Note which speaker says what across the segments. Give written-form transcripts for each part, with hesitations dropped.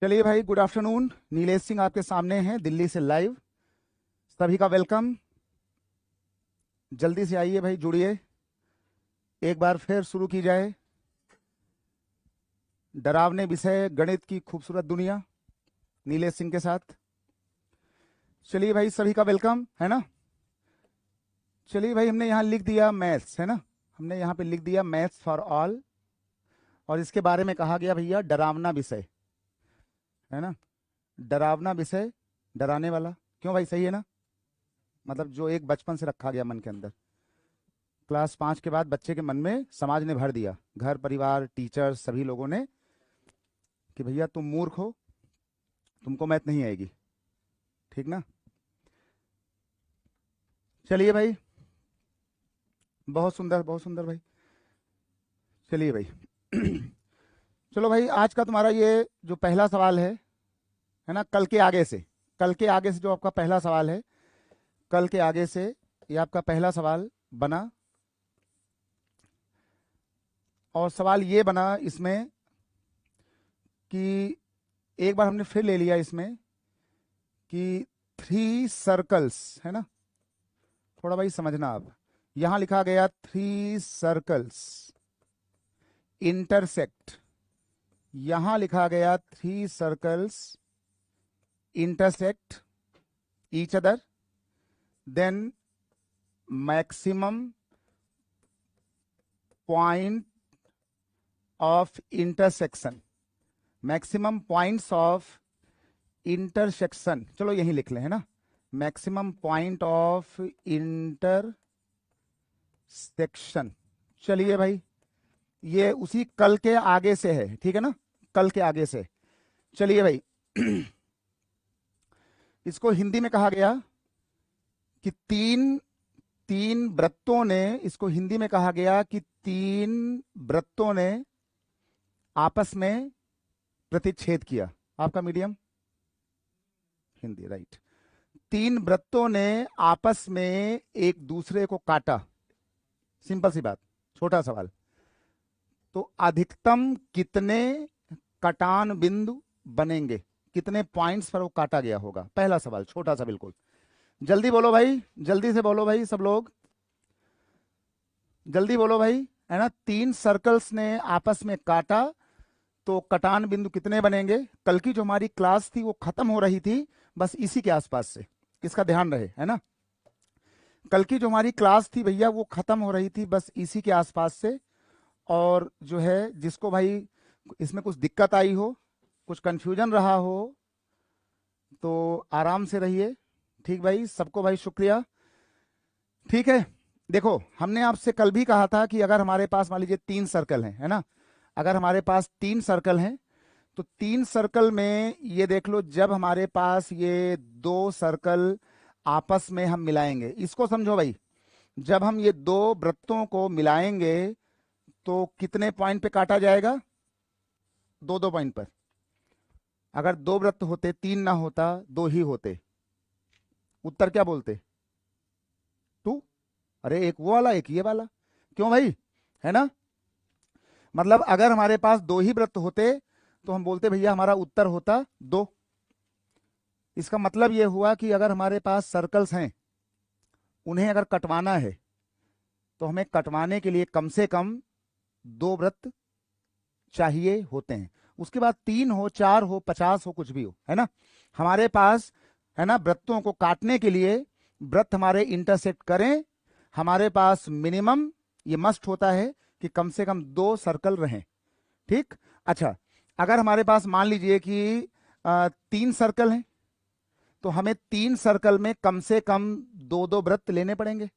Speaker 1: चलिए भाई, good afternoon. Nilesh Singh आपके सामने हैं दिल्ली से लाइव। सभी का वेलकम। जल्दी से आइए भाई, जुड़िए। एक बार फिर शुरू की जाए डरावने विषय गणित की खूबसूरत दुनिया नीलेश सिंह के साथ। चलिए भाई, सभी का वेलकम है ना। चलिए भाई, हमने यहाँ लिख दिया मैथ्स, है ना। हमने यहाँ पे लिख दिया मैथ्स फॉर ऑल, और इसके बारे में कहा गया भैया डरावना विषय, है ना। डरावना विषय, डराने वाला। क्यों भाई, सही है ना। मतलब जो एक बचपन से रखा गया मन के अंदर, क्लास 5 के बाद बच्चे के मन में समाज ने भर दिया, घर परिवार टीचर सभी लोगों ने, कि भैया तुम मूर्ख हो, तुमको मैथ नहीं आएगी। ठीक ना। चलिए भाई, बहुत सुंदर भाई। चलिए भाई चलो भाई, आज का तुम्हारा ये जो पहला सवाल है ना, कल के आगे से जो आपका पहला सवाल है, कल के आगे से ये आपका पहला सवाल बना। और सवाल ये बना इसमें कि एक बार हमने फिर ले लिया इसमें कि 3 सर्कल्स, है ना। थोड़ा भाई समझना आप, यहां लिखा गया 3 सर्कल्स इंटरसेक्ट। यहां लिखा गया 3 circles intersect each other, then maximum point of intersection, maximum points of intersection. चलो यही लिख लें, है ना। Maximum point of intersection. चलिए भाई, ये उसी कल के आगे से है, ठीक है ना। कल के आगे से। चलिए भाई इसको हिंदी में कहा गया कि तीन तीन वृत्तों ने, इसको हिंदी में कहा गया कि 3 वृत्तों ने आपस में प्रतिच्छेद किया। आपका मीडियम हिंदी, राइट। 3 वृत्तों ने आपस में एक दूसरे को काटा। सिंपल सी बात, छोटा सवाल। तो अधिकतम कितने कटान बिंदु बनेंगे, कितने पॉइंट्स पर वो काटा गया होगा। पहला सवाल छोटा सा बिल्कुल। जल्दी बोलो भाई, जल्दी से बोलो भाई, सब लोग जल्दी बोलो भाई, है ना। 3 सर्कल्स ने आपस में काटा, तो कटान बिंदु कितने बनेंगे। कल की जो हमारी क्लास थी वो खत्म हो रही थी बस इसी के आसपास से, इसका ध्यान रहे, है ना। कल की जो हमारी क्लास थी भैया वो खत्म हो रही थी बस इसी के आसपास से। और जो है जिसको भाई इसमें कुछ दिक्कत आई हो, कुछ कंफ्यूजन रहा हो, तो आराम से रहिए। ठीक भाई, सबको भाई शुक्रिया। ठीक है, देखो हमने आपसे कल भी कहा था कि अगर हमारे पास मान लीजिए 3 सर्कल हैं, है ना। अगर हमारे पास 3 सर्कल हैं, तो 3 सर्कल में ये देख लो, जब हमारे पास ये 2 सर्कल आपस में हम मिलाएंगे, इसको समझो भाई। जब हम ये 2 वृत्तों को मिलाएंगे तो कितने पॉइंट पे काटा जाएगा। 2-2 पॉइंट पर। अगर 2 वृत्त होते, 3 ना होता, 2 ही होते, उत्तर क्या बोलते। 2। अरे एक वो वाला एक ये वाला। क्यों भाई, है ना। मतलब अगर हमारे पास 2 ही वृत्त होते तो हम बोलते भैया हमारा उत्तर होता 2। इसका मतलब ये हुआ कि अगर हमारे पास सर्कल्स हैं, उन्हें अगर कटवाना है तो हमें कटवाने के लिए कम से कम 2 वृत्त चाहिए होते हैं। उसके बाद 3 हो, 4 हो, 50 हो, कुछ भी हो, है ना। हमारे पास, है ना, वृत्तों को काटने के लिए वृत्त हमारे इंटरसेक्ट करें, हमारे पास मिनिमम ये मस्ट होता है कि कम से कम 2 सर्कल रहें। ठीक। अच्छा, अगर हमारे पास मान लीजिए कि 3 सर्कल हैं, तो हमें 3 सर्कल में कम से कम 2-2 वृत्त लेने पड़ेंगे।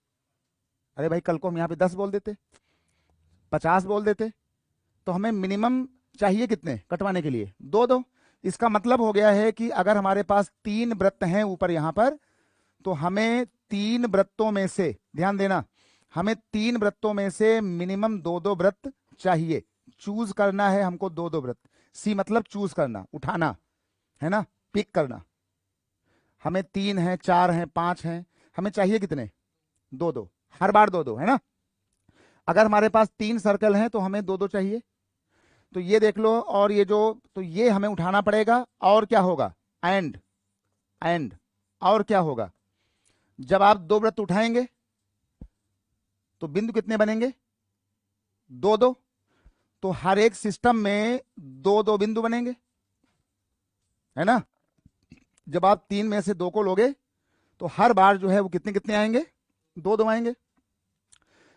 Speaker 1: अरे भाई, कल को हम यहाँ पे 10 बोल देते, 50 बोल देते, तो हमें मिनिमम चाहिए कितने कटवाने के लिए। 2-2। इसका मतलब हो गया है कि अगर हमारे पास 3 वृत्त हैं ऊपर यहां पर, तो हमें 3 वृत्तों में से, ध्यान देना, हमें 3 वृत्तों में से मिनिमम 2-2 वृत्त चाहिए। चूज करना है हमको 2-2 वृत्त। सी मतलब चूज करना, उठाना, है ना, पिक करना। हमें 3 है, 4 है, 5 है, हमें चाहिए कितने। 2-2, हर बार 2-2, है ना। अगर हमारे पास 3 सर्कल हैं तो हमें 2-2 चाहिए। तो ये देख लो, और ये जो, तो ये हमें उठाना पड़ेगा, और क्या होगा, एंड, एंड, और क्या होगा, जब आप दो वृत्त उठाएंगे तो बिंदु कितने बनेंगे, दो दो, तो हर एक सिस्टम में दो दो बिंदु बनेंगे, है ना। जब आप तीन में से दो को लोगे तो हर बार जो है वो कितने कितने आएंगे, दो दो आएंगे।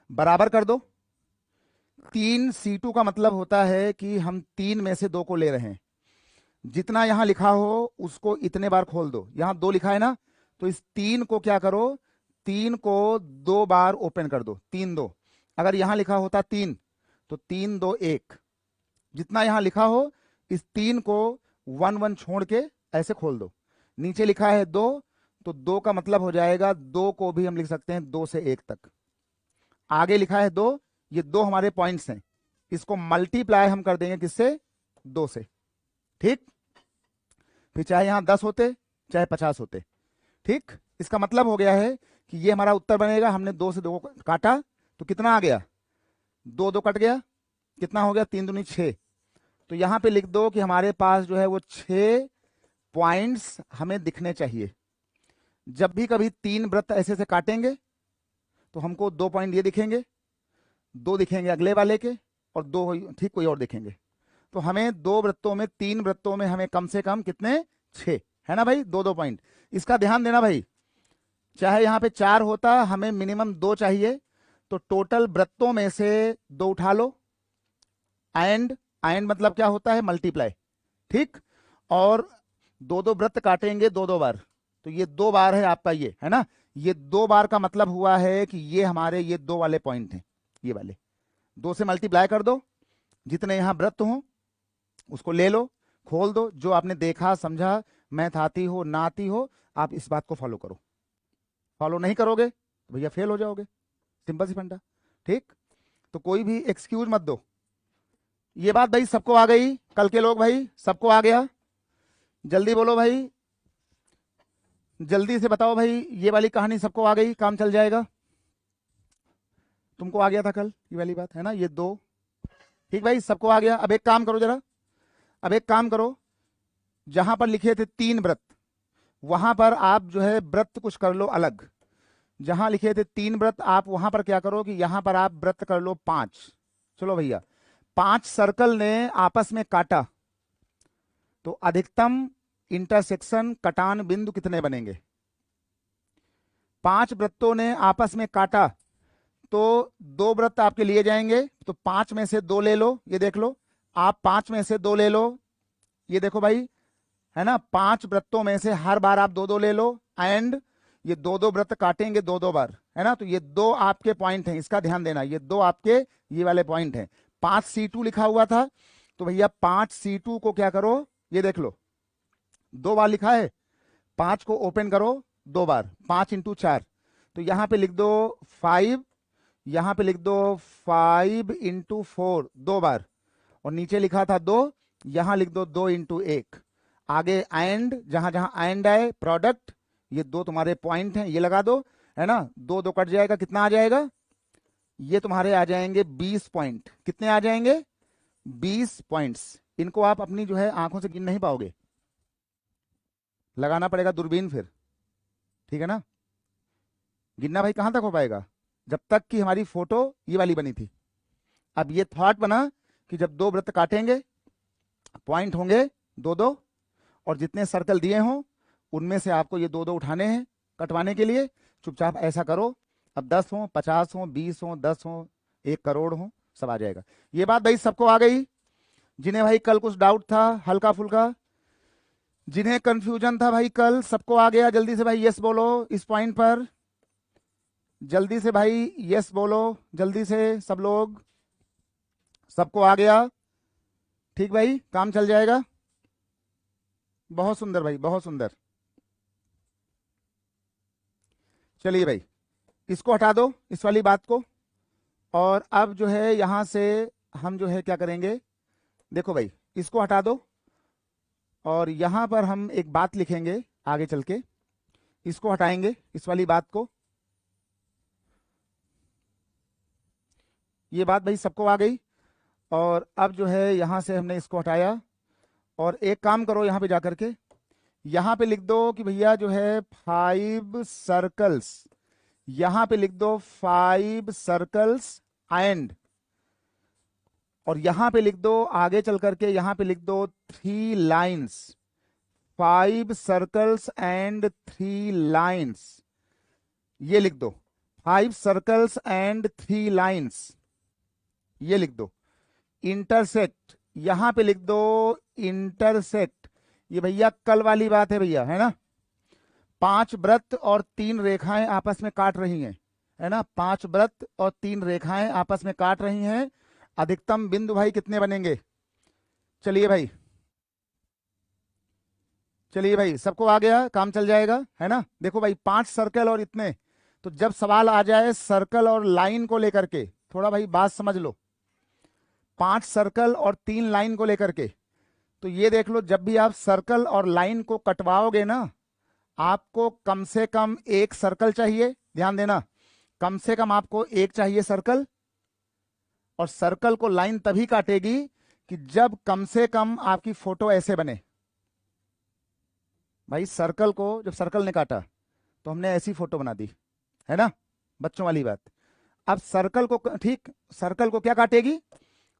Speaker 1: बराबर कर दो, तीन C2 का मतलब होता है कि हम तीन में से दो को ले रहे हैं, जितना यहां लिखा हो उसको इतने बार खोल दो, यहां दो लिखा है ना, तो इस तीन को क्या करो, तीन को दो बार ओपन कर दो, तीन दो, अगर यहां लिखा होता तीन तो तीन दो एक, जितना यहां लिखा हो इस तीन को वन वन छोड़ के ऐसे खोल दो। नीचे लिखा है दो, तो दो का मतलब हो जाएगा, दो को भी हम लिख सकते हैं दो से एक तक। आगे लिखा है दो, ये दो हमारे पॉइंट्स हैं, इसको मल्टीप्लाई हम कर देंगे किससे, दो से, ठीक। फिर चाहे यहां 10 होते चाहे 50 होते, ठीक। इसका मतलब हो गया है कि ये हमारा उत्तर बनेगा। हमने दो से दो को काटा तो कितना आ गया, दो दो कट गया, कितना हो गया, तीन दूनी छह। तो यहां पे लिख दो कि हमारे पास जो है वो 6 पॉइंट्स हमें दिखने चाहिए। जब भी कभी तीन वृत्त ऐसे से काटेंगे तो हमको 2 पॉइंट ये दिखेंगे, 2 दिखेंगे अगले वाले के, और 2 ठीक कोई और दिखेंगे। तो हमें दो वृत्तों में, तीन वृत्तों में हमें कम से कम कितने, 6, है ना भाई, दो दो पॉइंट। इसका ध्यान देना भाई, चाहे यहां पे 4 होता, हमें मिनिमम 2 चाहिए, तो टोटल वृत्तों में से 2 उठा लो, एंड, एंड मतलब क्या होता है, मल्टीप्लाई, ठीक। और दो दो वृत्त काटेंगे दो दो बार, तो ये 2 बार है आपका, ये है ना, ये 2 बार का मतलब हुआ है कि ये हमारे ये 2 वाले पॉइंट हैं, ये वाले 2 से मल्टीप्लाई कर दो, जितने यहां वृत्त हो उसको ले लो, खोल दो, जो आपने देखा समझा, मैथ आती हो ना आती हो, आप इस बात को फॉलो करो। फॉलो नहीं करोगे तो भैया फेल हो जाओगे, सिंपल सी फंडा, ठीक। तो कोई भी एक्सक्यूज मत दो। ये बात भाई सबको आ गई, कल के लोग भाई सबको आ गया, जल्दी बोलो भाई, जल्दी से बताओ भाई, ये वाली कहानी सबको आ गई, काम चल जाएगा। तुमको आ गया था कल ये वाली बात, है ना, ये दो, ठीक भाई, सबको आ गया। अब एक काम करो जरा, अब एक काम करो, जहां पर लिखे थे तीन व्रत, वहां पर आप जो है व्रत कुछ कर लो अलग। जहां लिखे थे तीन व्रत, आप वहां पर क्या करो कि यहां पर आप व्रत कर लो 5। चलो भैया, 5 सर्कल ने आपस में काटा तो अधिकतम इंटरसेक्शन कटान बिंदु कितने बनेंगे। 5 वृत्तों ने आपस में काटा तो 2 वृत्त आपके लिए जाएंगे, तो 5 में से 2 ले लो, ये देख लो, आप 5 में से 2 ले लो, ये देखो भाई, है ना, 5 वृत्तों में से हर बार आप 2 2 ले लो, एंड ये 2 2 वृत्त काटेंगे 2 2 बार, है ना। तो ये 2 आपके पॉइंट हैं, इसका ध्यान देना, ये 2 आपके ये वाले पॉइंट हैं। 5 C2 लिखा हुआ था, तो भैया 5 C2 को क्या करो, ये देख लो, 2 बार लिखा है, 5 को ओपन करो 2 बार, 5 इंटू 4, तो यहां पे लिख दो 5, यहां पे लिख दो 5 इंटू 4 2 बार, और नीचे लिखा था 2, यहां लिख दो 2 इंटू 1। आगे एंड, जहां जहां एंड आए प्रोडक्ट, ये 2 तुम्हारे पॉइंट हैं, ये लगा दो, है ना, 2 2 कट जाएगा, कितना आ जाएगा, ये तुम्हारे आ जाएंगे 20 पॉइंट। कितने आ जाएंगे, 20 पॉइंट्स। इनको आप अपनी जो है आंखों से गिन नहीं पाओगे, लगाना पड़ेगा दूरबीन फिर, ठीक है ना। गिनना भाई कहां तक हो पाएगा, जब तक कि हमारी फोटो ये वाली बनी थी। अब ये थॉट बना कि जब 2 वृत्त काटेंगे पॉइंट होंगे 2 2, और जितने सर्कल दिए हों उनमें से आपको ये 2 2 उठाने हैं कटवाने के लिए। चुपचाप ऐसा करो, अब 10 हो, 50 हो, 20 हो, 10 हो, 1 करोड़ हो, सब आ जाएगा। ये बात भाई सबको आ गई, जिन्हें भाई कल कुछ डाउट था हल्का फुल्का, जिन्हें कंफ्यूजन था भाई कल, सबको आ गया। जल्दी से भाई यस बोलो इस पॉइंट पर, जल्दी से भाई यस बोलो, जल्दी से सब लोग, सबको आ गया, ठीक भाई, काम चल जाएगा। बहुत सुंदर भाई, बहुत सुंदर। चलिए भाई, इसको हटा दो, इस वाली बात को, और अब जो है यहां से हम जो है क्या करेंगे, देखो भाई, इसको हटा दो, और यहां पर हम एक बात लिखेंगे आगे चल के, इसको हटाएंगे इस वाली बात को। ये बात भाई सबको आ गई, और अब जो है यहां से हमने इसको हटाया, और एक काम करो यहां पे जाकर के यहां पे लिख दो कि भैया जो है 5 सर्कल्स, यहां पे लिख दो 5 सर्कल्स एंड, और यहां पे लिख दो आगे चल करके यहां पे लिख दो 3 लाइन्स, 5 सर्कल्स एंड 3 लाइन्स, ये लिख दो 5 सर्कल्स एंड 3 लाइन्स, ये लिख दो। इंटरसेक्ट यहां पे लिख दो इंटरसेक्ट, ये भैया कल वाली बात है भैया, है ना। 5 वृत्त और 3 रेखाएं आपस में काट रही हैं, है ना। 5 वृत्त और 3 रेखाएं आपस में काट रही हैं, अधिकतम बिंदु भाई कितने बनेंगे? चलिए भाई, चलिए भाई, सबको आ गया, काम चल जाएगा, है ना। देखो भाई 5 सर्कल और इतने, तो जब सवाल आ जाए सर्कल और लाइन को लेकर के, थोड़ा भाई बात समझ लो, 5 सर्कल और 3 लाइन को लेकर के, तो ये देख लो जब भी आप सर्कल और लाइन को कटवाओगे ना, आपको कम से कम एक सर्कल चाहिए, ध्यान देना, कम से कम आपको एक चाहिए सर्कल, और सर्कल को लाइन तभी काटेगी कि जब कम से कम आपकी फोटो ऐसे बने। भाई सर्कल को जब सर्कल ने काटा तो हमने ऐसी फोटो बना दी, है ना, बच्चों वाली बात। अब सर्कल को, ठीक, सर्कल को क्या काटेगी?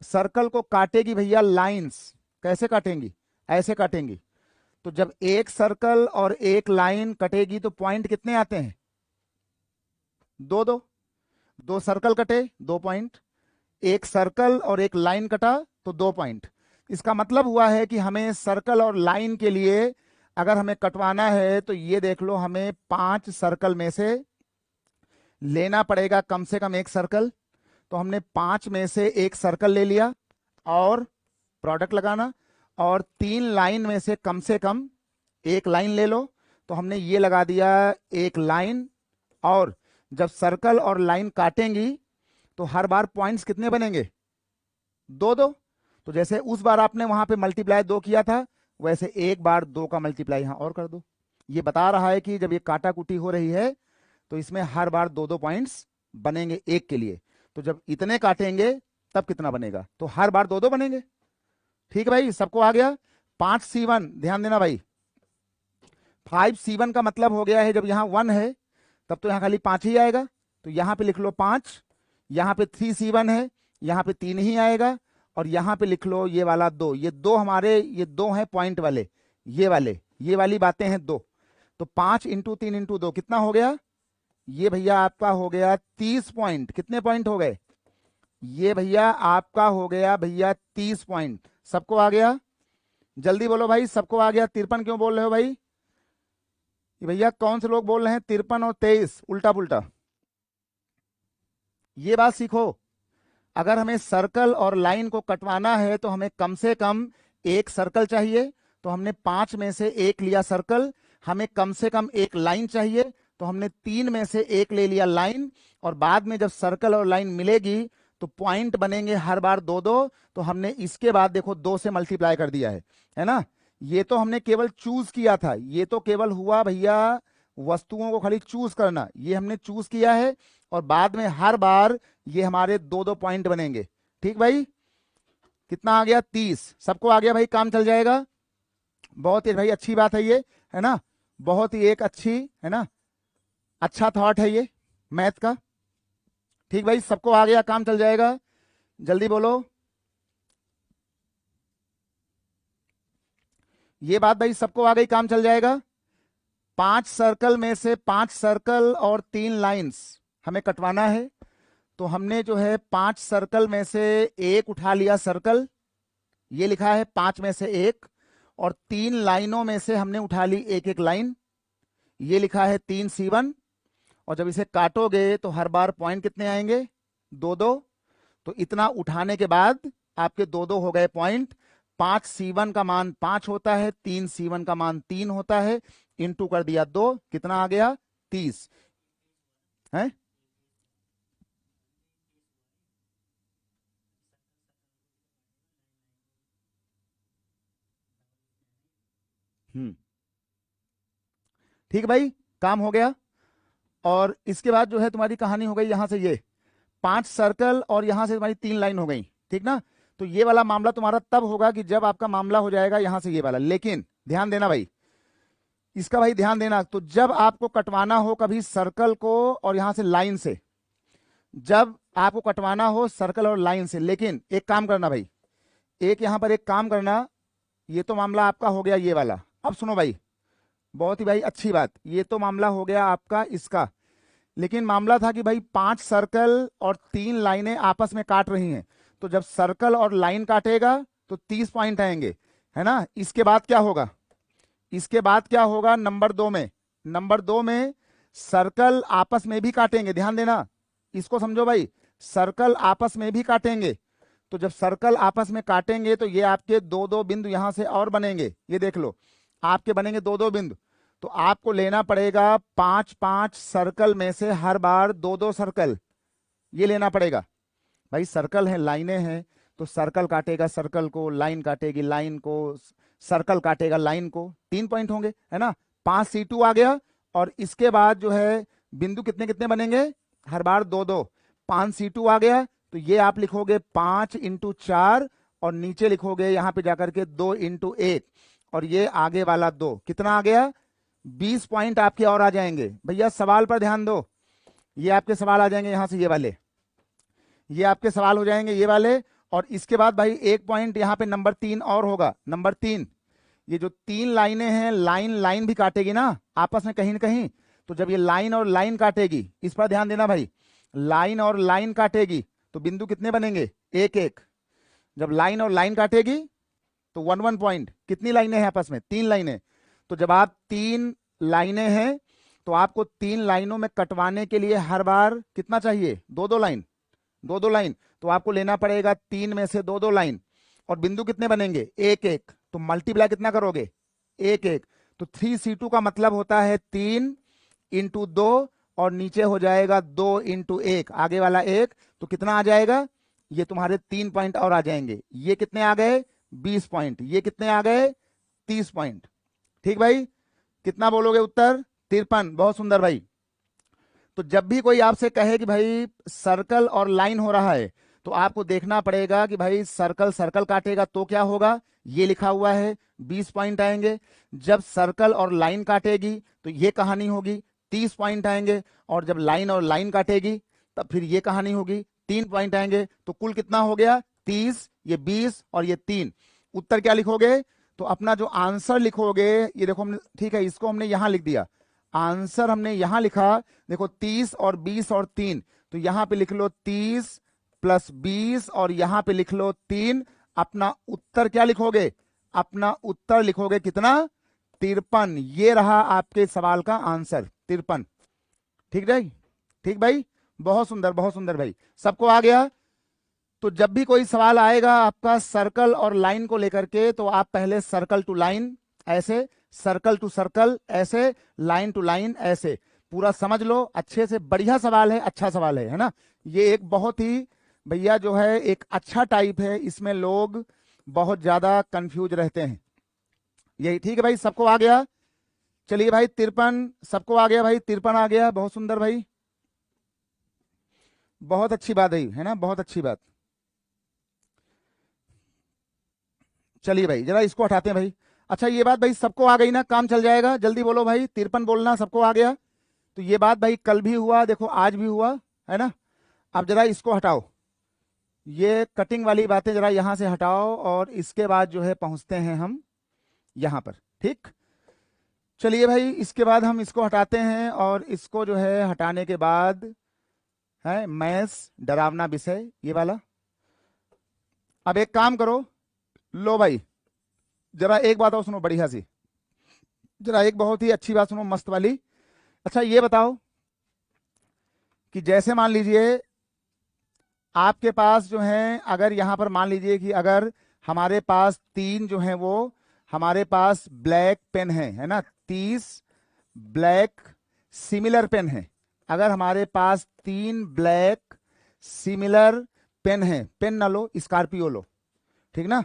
Speaker 1: सर्कल को काटेगी भैया लाइंस। कैसे काटेंगी? ऐसे काटेंगी। तो जब एक सर्कल और एक लाइन कटेगी तो पॉइंट कितने आते हैं? 2 2। 2 सर्कल कटे 2 पॉइंट, एक सर्कल और एक लाइन कटा तो 2 पॉइंट। इसका मतलब हुआ है कि हमें सर्कल और लाइन के लिए अगर हमें कटवाना है तो ये देख लो, हमें 5 सर्कल में से लेना पड़ेगा कम से कम एक सर्कल। तो हमने 5 में से एक सर्कल ले लिया और प्रोडक्ट लगाना, और 3 लाइन में से कम एक लाइन ले लो, तो हमने ये लगा दिया एक लाइन। और जब सर्कल और लाइन काटेंगी तो हर बार पॉइंट्स कितने बनेंगे? 2 2। तो जैसे उस बार आपने वहां पे मल्टीप्लाई 2 किया था, वैसे एक बार 2 का मल्टीप्लाई यहां और कर दो। ये बता रहा है कि जब ये काटा कुटी हो रही है तो इसमें हर बार 2 2 पॉइंट्स बनेंगे एक के लिए। तो जब इतने काटेंगे तब कितना बनेगा? तो हर बार 2 2 बनेंगे। ठीक है भाई, सबको आ गया? 5C1, ध्यान देना भाई, 5C1 का मतलब हो गया है जब यहां 1 है तब तो यहां खाली 5 ही आएगा, तो यहां पे लिख लो 5। यहां पे 3C1 है, यहां पे 3 ही आएगा, और यहां पे लिख लो ये वाला 2। ये 2 हमारे, ये 2 हैं पॉइंट वाले, ये वाले, ये वाली बातें हैं 2। तो 5 इंटू 3 इंटू 2 कितना हो गया? ये भैया आपका हो गया 30 पॉइंट। कितने पॉइंट हो गए? ये भैया आपका हो गया भैया 30 पॉइंट। सबको आ गया? जल्दी बोलो भाई, सबको आ गया? 53 क्यों बोल रहे हो भाई? ये भैया कौन से लोग बोल रहे हैं 53 और 23 उल्टा पुल्टा? ये बात सीखो, अगर हमें सर्कल और लाइन को कटवाना है तो हमें कम से कम एक सर्कल चाहिए, तो हमने 5 में से एक लिया सर्कल। हमें कम से कम एक लाइन चाहिए, तो हमने 3 में से एक ले लिया लाइन। और बाद में जब सर्कल और लाइन मिलेगी तो पॉइंट बनेंगे हर बार 2 2। तो हमने इसके बाद देखो 2 से मल्टीप्लाई कर दिया है ना। ये तो हमने केवल चूज किया था, ये तो केवल हुआ भैया वस्तुओं को खाली चूज करना, ये हमने चूज किया है, और बाद में हर बार ये हमारे 2 2 पॉइंट बनेंगे। ठीक भाई, कितना आ गया? 30। सबको आ गया भाई? काम चल जाएगा। बहुत ही भाई अच्छी बात है ये, है ना, बहुत ही एक अच्छी, है ना, अच्छा थॉट है ये मैथ का। ठीक भाई, सबको आ गया? काम चल जाएगा? जल्दी बोलो। ये बात भाई सबको आ गई? काम चल जाएगा? 5 सर्कल में से 5 सर्कल और 3 लाइंस हमें कटवाना है, तो हमने जो है 5 सर्कल में से एक उठा लिया सर्कल, ये लिखा है 5 में से एक, और 3 लाइनों में से हमने उठा ली एक एक लाइन, ये लिखा है 3C1। और जब इसे काटोगे तो हर बार पॉइंट कितने आएंगे? 2 2। तो इतना उठाने के बाद आपके 2 2 हो गए पॉइंट। 5C1 का मान 5 होता है, 3C1 का मान 3 होता है, इंटू कर दिया 2, कितना आ गया? 30 है। हम्म, ठीक भाई, काम हो गया। और इसके बाद जो है तुम्हारी कहानी हो गई यहां से ये 5 सर्कल और यहां से तुम्हारी 3 लाइन हो गई, ठीक ना। तो ये वाला मामला तुम्हारा तब होगा कि जब आपका मामला हो जाएगा यहां से ये वाला। लेकिन ध्यान देना भाई, इसका भाई ध्यान देना, तो जब आपको कटवाना हो कभी सर्कल को और यहां से लाइन से, जब आपको कटवाना हो सर्कल और लाइन से, लेकिन एक काम करना भाई, एक यहां पर एक काम करना, ये तो मामला आपका हो गया ये वाला। अब सुनो भाई, बहुत ही भाई अच्छी बात, ये तो मामला हो गया आपका इसका, लेकिन मामला था कि भाई 5 सर्कल और 3 लाइनें आपस में काट रही हैं, तो जब सर्कल और लाइन काटेगा तो 30 पॉइंट आएंगे, है ना। इसके बाद क्या होगा, इसके बाद क्या होगा, नंबर 2 में सर्कल आपस में भी काटेंगे, ध्यान देना, इसको समझो भाई, सर्कल आपस में भी काटेंगे। तो जब सर्कल आपस में काटेंगे तो ये आपके 2-2 बिंदु यहां से और बनेंगे, ये देख लो, आपके बनेंगे 2-2 बिंदु। तो आपको लेना पड़ेगा 5-5 सर्कल में से हर बार 2-2 सर्कल, ये लेना पड़ेगा भाई। सर्कल है, लाइनें हैं, तो सर्कल काटेगा सर्कल को, लाइन काटेगी लाइन को, सर्कल काटेगा लाइन को, 3 पॉइंट होंगे, है ना। 5 C2 आ गया, और इसके बाद जो है बिंदु कितने कितने बनेंगे, हर बार 2-2। 5 C2 आ गया, तो ये आप लिखोगे 5 × 4, और नीचे लिखोगे यहां पे जाकर के 2 × 1, और ये आगे वाला 2, कितना आ गया, 20 पॉइंट आपके और आ जाएंगे। भैया सवाल पर ध्यान दो, ये आपके सवाल आ जाएंगे यहां से, ये वाले, ये आपके सवाल हो जाएंगे ये वाले। और इसके बाद भाई 1 पॉइंट यहां पे नंबर 3 और होगा। नंबर 3, ये जो 3 लाइनें हैं, लाइन लाइन भी काटेगी ना आपस में कहीं न कहीं, तो जब ये लाइन और लाइन काटेगी, इस पर ध्यान देना भाई, लाइन और लाइन काटेगी तो बिंदु कितने बनेंगे, 1-1। जब लाइन और लाइन काटेगी तो 1-1 पॉइंट। कितनी लाइनें हैं आपस में, 3 लाइनें। तो जब आप 3 लाइनें हैं तो आपको 3 लाइनों में कटवाने के लिए हर बार कितना चाहिए, 2-2 लाइन, 2-2 लाइन। तो आपको लेना पड़ेगा 3 में से 2-2 लाइन, और बिंदु कितने बनेंगे, 1-1। तो मल्टीप्लाई कितना करोगे, 1-1। तो 3 C2 का मतलब होता है 3 × 2, और नीचे हो जाएगा 2 × 1, आगे वाला 1, तो कितना आ जाएगा, ये तुम्हारे 3 पॉइंट और आ जाएंगे। ये कितने आ गए, 20 पॉइंट। ये कितने आ गए, 30 पॉइंट। ठीक भाई, कितना बोलोगे उत्तर, 53। बहुत सुंदर भाई। तो जब भी कोई आपसे कहे कि भाई सर्कल और लाइन हो रहा है, तो आपको देखना पड़ेगा कि भाई सर्कल सर्कल काटेगा तो क्या होगा, ये लिखा हुआ है, 20 पॉइंट आएंगे। जब सर्कल और लाइन काटेगी तो ये कहानी होगी, 30 पॉइंट आएंगे। और जब लाइन और लाइन काटेगी तब फिर ये कहानी होगी, 3 पॉइंट आएंगे। तो कुल कितना हो गया, 30, ये 20 और ये 3। उत्तर क्या लिखोगे, तो अपना जो आंसर लिखोगे, ये देखो हमने, ठीक है, इसको हमने यहां लिख दिया, आंसर हमने यहां लिखा, देखो 30 और 20 और 3, तो यहां पे लिख लो 30 + 20, और यहां पे लिख लो 3। अपना उत्तर क्या लिखोगे, अपना उत्तर लिखोगे कितना, 53। ये रहा आपके सवाल का आंसर, 53। ठीक है, ठीक भाई, बहुत सुंदर भाई, सबको आ गया। तो जब भी कोई सवाल आएगा आपका सर्कल और लाइन को लेकर के, तो आप पहले सर्कल टू लाइन ऐसे, सर्कल टू सर्कल ऐसे, लाइन टू लाइन ऐसे, पूरा समझ लो अच्छे से। बढ़िया सवाल है, अच्छा सवाल है ना। ये एक बहुत ही भैया जो है एक अच्छा टाइप है, इसमें लोग बहुत ज्यादा कंफ्यूज रहते हैं। यही ठीक है भाई, सबको आ गया। चलिए भाई 53, सबको आ गया भाई, 53 आ गया, बहुत सुंदर भाई, बहुत अच्छी बात है ना, बहुत अच्छी बात। चलिए भाई जरा इसको हटाते हैं भाई। अच्छा ये बात भाई सबको आ गई ना, काम चल जाएगा, जल्दी बोलो भाई, 53 बोलना, सबको आ गया। तो ये बात भाई कल भी हुआ, देखो आज भी हुआ, है ना। अब जरा इसको हटाओ, ये कटिंग वाली बातें जरा यहां से हटाओ, और इसके बाद जो है पहुंचते हैं हम यहां पर, ठीक। चलिए भाई इसके बाद हम इसको हटाते हैं, और इसको जो है हटाने के बाद है मैथ्स डरावना विषय, ये वाला। अब एक काम करो, लो भाई जरा एक बात और सुनो बढ़िया सी, जरा एक बहुत ही अच्छी बात सुनो, मस्त वाली। अच्छा ये बताओ कि जैसे मान लीजिए आपके पास जो है, अगर यहां पर मान लीजिए कि अगर हमारे पास 3 जो है वो हमारे पास ब्लैक पेन है ना, 30 ब्लैक सिमिलर पेन है। अगर हमारे पास 3 ब्लैक सिमिलर पेन है, पेन ना लो, स्कॉर्पियो लो, ठीक ना।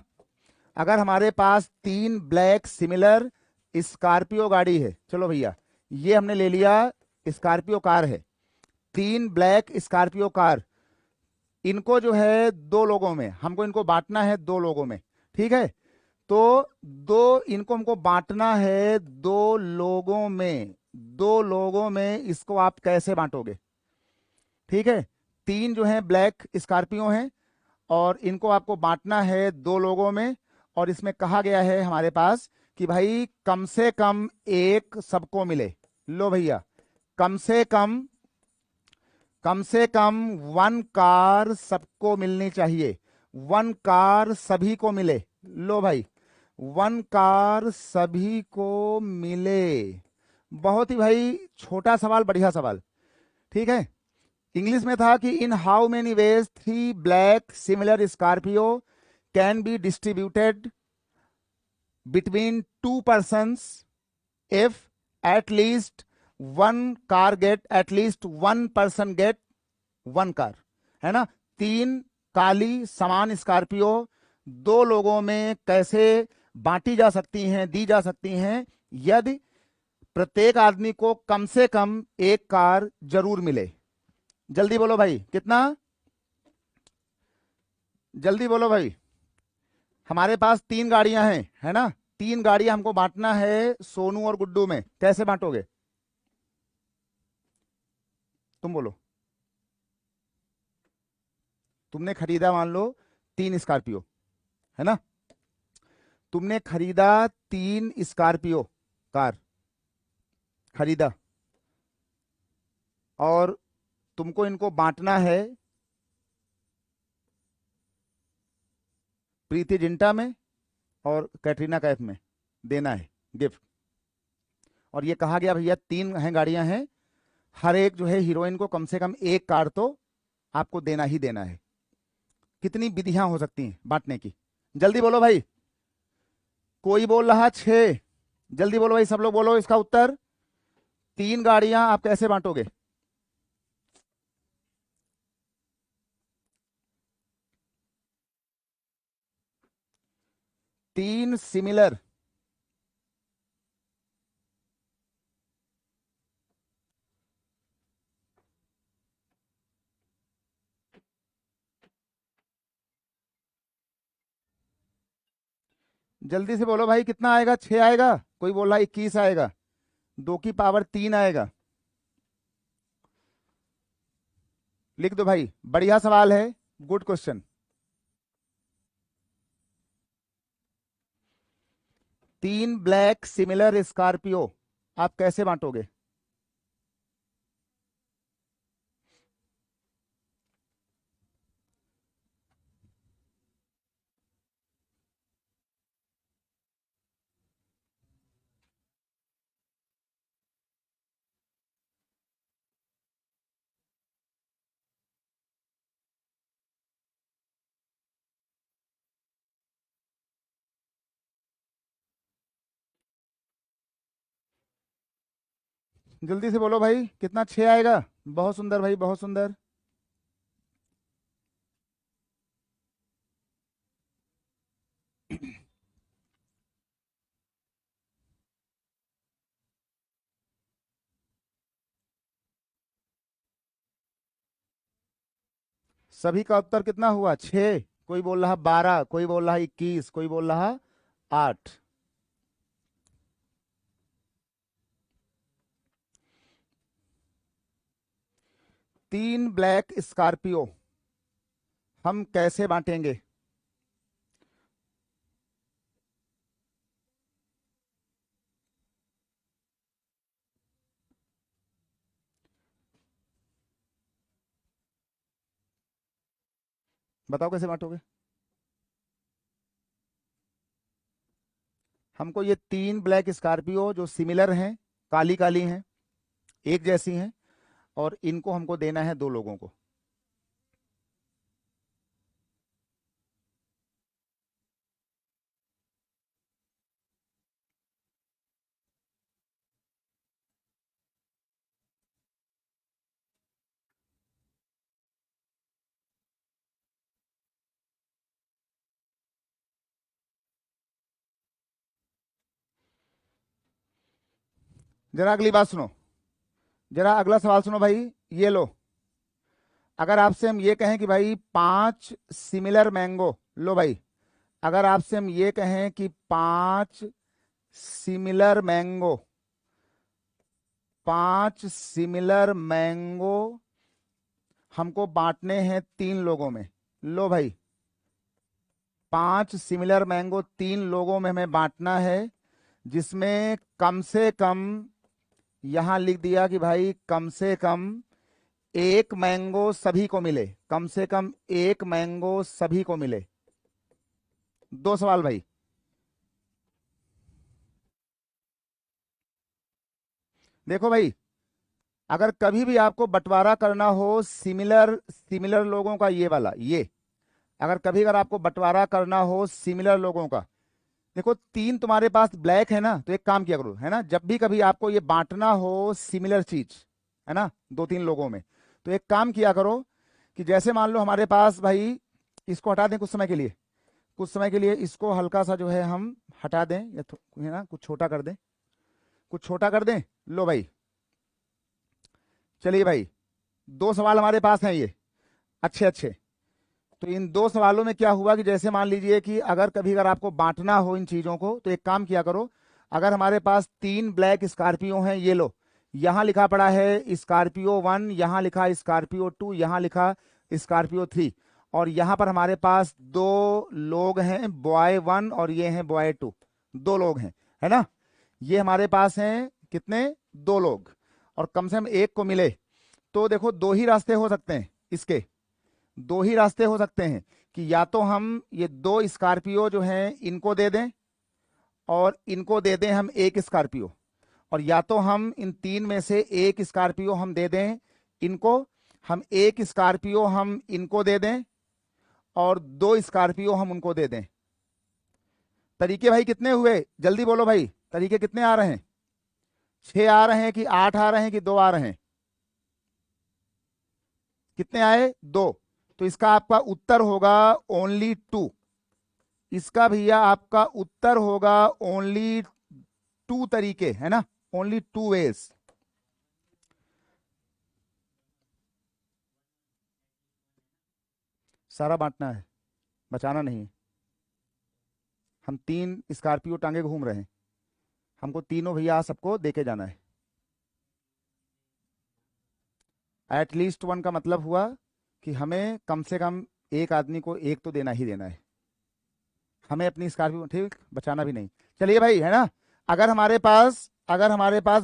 Speaker 1: अगर हमारे पास 3 ब्लैक सिमिलर स्कॉर्पियो गाड़ी है, चलो भैया ये हमने ले लिया, स्कॉर्पियो कार है, 3 ब्लैक स्कॉर्पियो कार, इनको जो है दो लोगों में, हमको इनको बांटना है दो लोगों में, ठीक है। तो दो, इनको हमको बांटना है दो लोगों में, दो लोगों में इसको आप कैसे बांटोगे? ठीक है, तीन जो है ब्लैक स्कॉर्पियो हैं और इनको आपको बांटना है दो लोगों में। और इसमें कहा गया है हमारे पास कि भाई कम से कम एक सबको मिले। लो भैया, कम से कम, कम से कम वन कार सबको मिलनी चाहिए, वन कार सभी को मिले। लो भाई, वन कार सभी को मिले। बहुत ही भाई छोटा सवाल, बढ़िया सवाल, ठीक है। इंग्लिश में था कि in how many ways three black similar Scorpio can be distributed between two persons if at least one car get, at least one person get one car, है ना। तीन काली समान स्कॉर्पियो दो लोगों में कैसे बांटी जा सकती हैं, दी जा सकती हैं, यदि प्रत्येक आदमी को कम से कम एक कार जरूर मिले। जल्दी बोलो भाई, कितना? जल्दी बोलो भाई। हमारे पास तीन गाड़ियां हैं, है ना। तीन गाड़ियां हमको बांटना है सोनू और गुड्डू में, कैसे बांटोगे? तुम बोलो। तुमने खरीदा मान लो तीन स्कॉर्पियो, है ना। तुमने खरीदा तीन स्कॉर्पियो कार खरीदा, और तुमको इनको बांटना है प्रीति जिंटा में और कैटरीना कैफ में, देना है गिफ्ट। और ये कहा गया भैया तीन हैं गाड़ियां हैं, हर एक जो है हीरोइन को कम से कम एक कार तो आपको देना ही देना है। कितनी विधियां हो सकती हैं बांटने की? जल्दी बोलो भाई। कोई बोल रहा छह, जल्दी बोलो भाई, सब लोग बोलो इसका उत्तर। तीन गाड़ियां आप कैसे बांटोगे? तीन सिमिलर, जल्दी से बोलो भाई, कितना आएगा? छह आएगा? कोई बोल रहा 21 आएगा, दो की पावर तीन आएगा। लिख दो भाई, बढ़िया सवाल है, गुड क्वेश्चन। तीन ब्लैक सिमिलर स्कॉर्पियो आप कैसे बांटोगे? जल्दी से बोलो भाई, कितना? छह आएगा? बहुत सुंदर भाई, बहुत सुंदर। सभी का उत्तर कितना हुआ? छह, कोई बोल रहा 12, कोई बोल रहा 21, कोई बोल रहा 8। तीन ब्लैक स्कॉर्पियो हम कैसे बांटेंगे? बताओ कैसे बांटोगे? हमको ये तीन ब्लैक स्कॉर्पियो जो सिमिलर हैं, काली काली हैं, एक जैसी हैं, और इनको हमको देना है दो लोगों को। जरा अगली बात सुनो, जरा अगला सवाल सुनो भाई। ये लो, अगर आपसे हम ये कहें कि भाई 5 सिमिलर मैंगो, लो भाई, अगर आपसे हम ये कहें कि 5 सिमिलर मैंगो, 5 सिमिलर मैंगो हमको बांटने हैं 3 लोगों में, लो भाई, 5 सिमिलर मैंगो 3 लोगों में हमें बांटना है, जिसमें कम से कम, यहां लिख दिया कि भाई कम से कम एक मैंगो सभी को मिले, कम से कम एक मैंगो सभी को मिले। 2 सवाल भाई। देखो भाई, अगर कभी भी आपको बंटवारा करना हो सिमिलर सिमिलर लोगों का, ये वाला, ये अगर आपको बंटवारा करना हो सिमिलर लोगों का, देखो 3 तुम्हारे पास ब्लैक है ना, तो एक काम किया करो, है ना, जब भी कभी आपको ये बांटना हो सिमिलर चीज, है ना, 2-3 लोगों में, तो एक काम किया करो कि जैसे मान लो हमारे पास भाई, इसको हटा दें कुछ समय के लिए, कुछ समय के लिए इसको हल्का सा जो है हम हटा दें, या है ना, कुछ छोटा कर दें, कुछ छोटा कर दें। लो भाई, चलिए भाई, 2 सवाल हमारे पास हैं ये, अच्छे अच्छे। तो इन 2 सवालों में क्या हुआ कि जैसे मान लीजिए कि अगर आपको बांटना हो इन चीजों को, तो एक काम किया करो, अगर हमारे पास 3 ब्लैक स्कॉर्पियो हैं, ये लो, यहां लिखा पड़ा है स्कॉर्पियो 1, यहां लिखा स्कॉर्पियो 2, यहां लिखा स्कॉर्पियो 3, और यहां पर हमारे पास 2 लोग हैं, बॉय 1 और ये हैं बॉय 2, 2 लोग हैं, है ना, ये हमारे पास हैं कितने, 2 लोग, और कम से कम एक को मिले। तो देखो 2 ही रास्ते हो सकते हैं इसके, 2 ही रास्ते हो सकते हैं कि या तो हम ये 2 स्कॉर्पियो जो हैं इनको दे दें, और इनको दे दें हम 1 स्कॉर्पियो, और या तो हम इन 3 में से 1 स्कॉर्पियो हम दे दें इनको, हम 1 स्कॉर्पियो हम इनको दे दें, और 2 स्कॉर्पियो हम उनको दे दें। तरीके भाई कितने हुए, जल्दी बोलो भाई, तरीके कितने आ रहे हैं, 6 आ रहे हैं कि 8 आ रहे हैं कि 2 आ रहे हैं, कितने आए, 2। तो इसका आपका उत्तर होगा ओनली 2, इसका भैया आपका उत्तर होगा ओनली 2 तरीके, है ना, ओनली 2 वेज। सारा बांटना है, बचाना नहीं है। हम 3 स्कॉर्पियो टांगे घूम रहे हैं, हमको तीनों भैया सबको देके जाना है। एटलीस्ट 1 का मतलब हुआ कि हमें कम से कम एक आदमी को एक तो देना ही देना है, हमें अपनी स्कॉर्पियो ठीक बचाना भी नहीं। चलिए भाई, है ना, अगर हमारे पास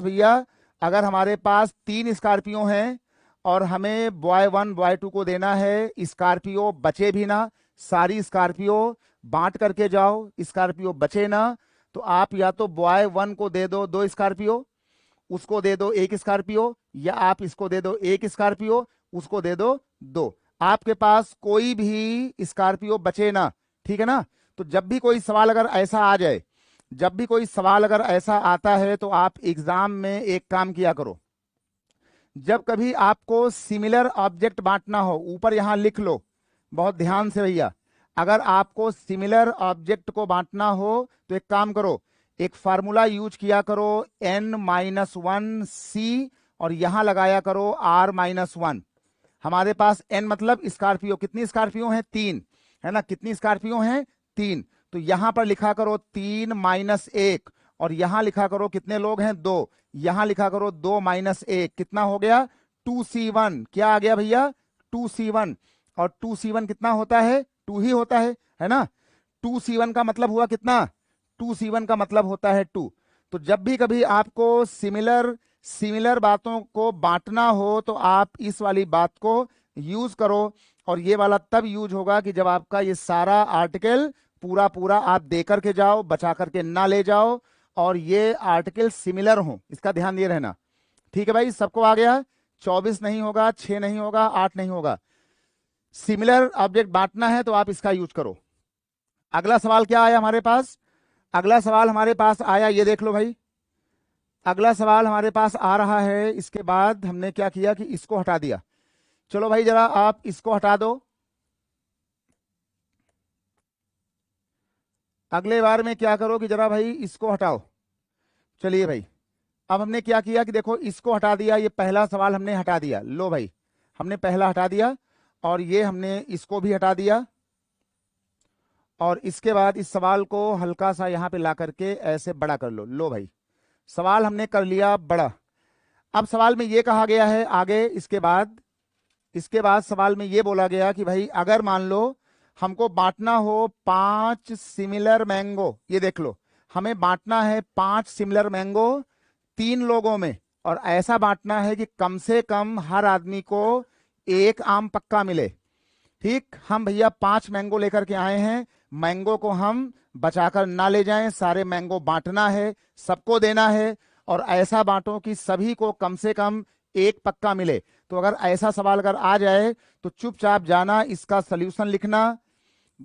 Speaker 1: भैया, अगर हमारे पास 3 स्कॉर्पियो हैं और हमें बॉय 1 बॉय 2 को देना है, स्कॉर्पियो बचे भी ना, सारी स्कॉर्पियो बांट करके जाओ, स्कॉर्पियो बचे ना, तो आप या तो बॉय 1 को दे दो 2 स्कॉर्पियो, उसको दे दो 1 स्कॉर्पियो, या आप इसको दे दो 1 स्कॉर्पियो, उसको दे दो 2, आपके पास कोई भी स्कॉर्पियो बचे ना, ठीक है ना। तो जब भी कोई सवाल अगर ऐसा आ जाए, जब भी कोई सवाल अगर ऐसा आता है, तो आप एग्जाम में एक काम किया करो, जब कभी आपको सिमिलर ऑब्जेक्ट बांटना हो, ऊपर यहां लिख लो बहुत ध्यान से भैया, अगर आपको सिमिलर ऑब्जेक्ट को बांटना हो तो एक काम करो, एक फार्मूला यूज किया करो, n-1c, और यहां लगाया करो r-1। हमारे पास n मतलब स्कॉर्पियो, कितनी स्कॉर्पियो हैं, 3, है ना, कितनी स्कॉर्पियो हैं, 3, तो यहां पर लिखा करो 3-1, और यहां लिखा करो कितने लोग हैं, 2, यहां लिखा करो 2-1, कितना हो गया, 2c1, क्या आ गया भैया, 2c1, और 2c1 कितना होता है, 2 ही होता है ना, 2c1 का मतलब हुआ कितना, 2c1 का मतलब होता है 2। तो जब भी कभी आपको सिमिलर सिमिलर बातों को बांटना हो, तो आप इस वाली बात को यूज करो, और ये वाला तब यूज होगा कि जब आपका ये सारा आर्टिकल पूरा पूरा आप दे करके जाओ, बचा करके ना ले जाओ, और ये आर्टिकल सिमिलर हो, इसका ध्यान दिए रहना। ठीक है भाई, सबको आ गया, 24 नहीं होगा, 6 नहीं होगा, 8 नहीं होगा, सिमिलर ऑब्जेक्ट बांटना है तो आप इसका यूज करो। अगला सवाल क्या आया हमारे पास, अगला सवाल हमारे पास आया, ये देख लो भाई, अगला सवाल हमारे पास आ रहा है, इसके बाद हमने क्या किया कि इसको हटा दिया। चलो भाई जरा आप इसको हटा दो, अगले बार में क्या करो कि जरा भाई इसको हटाओ। चलिए भाई, अब हमने क्या किया कि देखो इसको हटा दिया, ये पहला सवाल हमने हटा दिया, लो भाई हमने पहला हटा दिया, और ये हमने इसको भी हटा दिया, और इसके बाद इस सवाल को हल्का सा यहां पे ला करके ऐसे बड़ा कर लो। लो भाई, सवाल हमने कर लिया बड़ा। अब सवाल में ये कहा गया है आगे, इसके बाद सवाल में ये बोला गया कि भाई अगर मान लो हमको बांटना हो 5 सिमिलर मैंगो, ये देख लो, हमें बांटना है 5 सिमिलर मैंगो 3 लोगों में, और ऐसा बांटना है कि कम से कम हर आदमी को एक आम पक्का मिले। ठीक, हम भैया 5 मैंगो लेकर के आए हैं, मैंगो को हम बचाकर ना ले जाएं, सारे मैंगो बांटना है, सबको देना है, और ऐसा बांटो कि सभी को कम से कम एक पक्का मिले। तो अगर ऐसा सवाल अगर आ जाए तो चुपचाप जाना, इसका सल्यूशन लिखना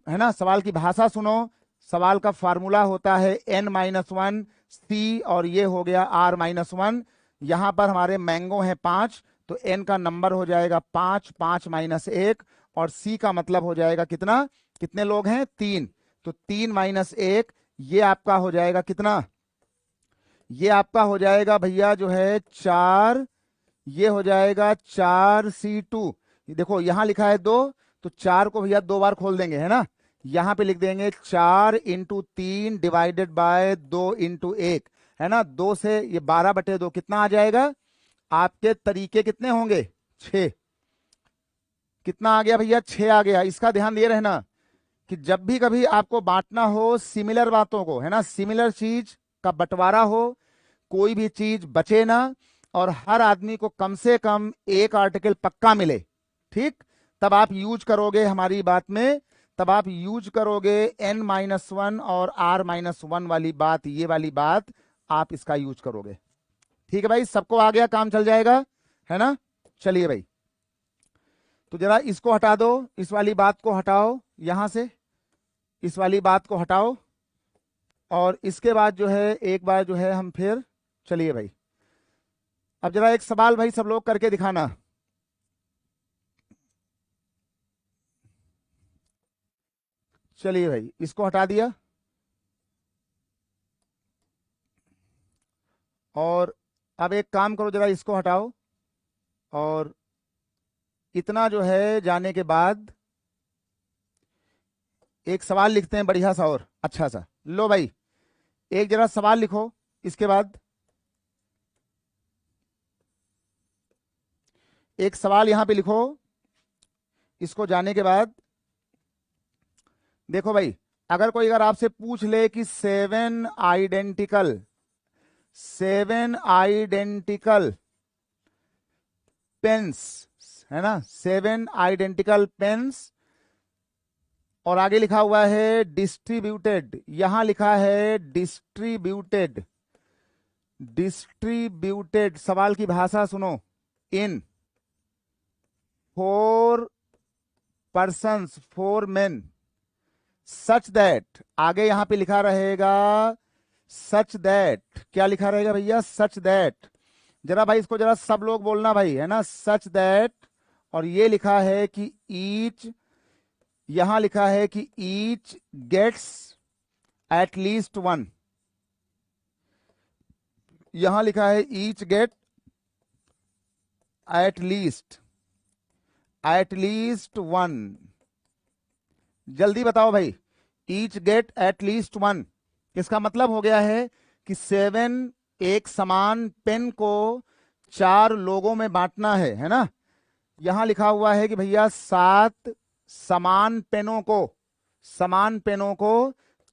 Speaker 1: है ना। सवाल की भाषा सुनो, सवाल का फार्मूला होता है n-1 c, और ये हो गया r-1। यहां पर हमारे मैंगो हैं 5, तो n का नंबर हो जाएगा 5, 5 - 1, और c का मतलब हो जाएगा कितना, कितने लोग हैं 3, तो 3 - 1, ये आपका हो जाएगा कितना, ये आपका हो जाएगा भैया जो है 4, ये हो जाएगा 4c2। देखो यहां लिखा है 2, तो 4 को भैया 2 बार खोल देंगे, है ना। यहां पे लिख देंगे 4 × 3 डिवाइडेड बाय 2 × 1, है ना। 2 से ये 12/2 कितना आ जाएगा, आपके तरीके कितने होंगे 6, कितना आ गया भैया 6 आ गया। इसका ध्यान दे रहना कि जब भी कभी आपको बांटना हो सिमिलर बातों को, है ना, सिमिलर चीज का बंटवारा हो, कोई भी चीज बचे ना, और हर आदमी को कम से कम एक आर्टिकल पक्का मिले, ठीक, तब आप यूज करोगे हमारी बात में, तब आप यूज करोगे n-1 और r-1 वाली बात, ये वाली बात आप इसका यूज करोगे। ठीक है भाई, सबको आ गया, काम चल जाएगा, है ना। चलिए भाई, तो जरा इसको हटा दो, इस वाली बात को हटाओ यहां से, इस वाली बात को हटाओ, और इसके बाद जो है एक बार जो है हम फिर, चलिए भाई अब जरा एक सवाल भाई सब लोग करके दिखाना। चलिए भाई, इसको हटा दिया, और अब एक काम करो, जरा इसको हटाओ, और इतना जो है जाने के बाद एक सवाल लिखते हैं बढ़िया सा और अच्छा सा। लो भाई, एक जरा सवाल लिखो, इसके बाद एक सवाल यहां पे लिखो, इसको जाने के बाद देखो भाई, अगर आपसे पूछ ले कि 7 आइडेंटिकल पेन्स, है ना, 7 आइडेंटिकल पेन्स, और आगे लिखा हुआ है डिस्ट्रीब्यूटेड, यहां लिखा है डिस्ट्रीब्यूटेड, डिस्ट्रीब्यूटेड, सवाल की भाषा सुनो, इन 4 पर्सन्स, 4 मेन, सच दैट, आगे यहां पे लिखा रहेगा सच दैट, क्या लिखा रहेगा भैया, सच दैट, जरा भाई इसको जरा सब लोग बोलना भाई, है ना, सच दैट, और ये लिखा है कि ईच, यहां लिखा है कि ईच गेट्स एट लीस्ट 1, यहां लिखा है ईच गेट एट लीस्ट 1, जल्दी बताओ भाई, ईच गेट एट लीस्ट 1, इसका मतलब हो गया है कि 7 एक समान पेन को 4 लोगों में बांटना है ना। यहां लिखा हुआ है कि भैया 7 समान पेनों को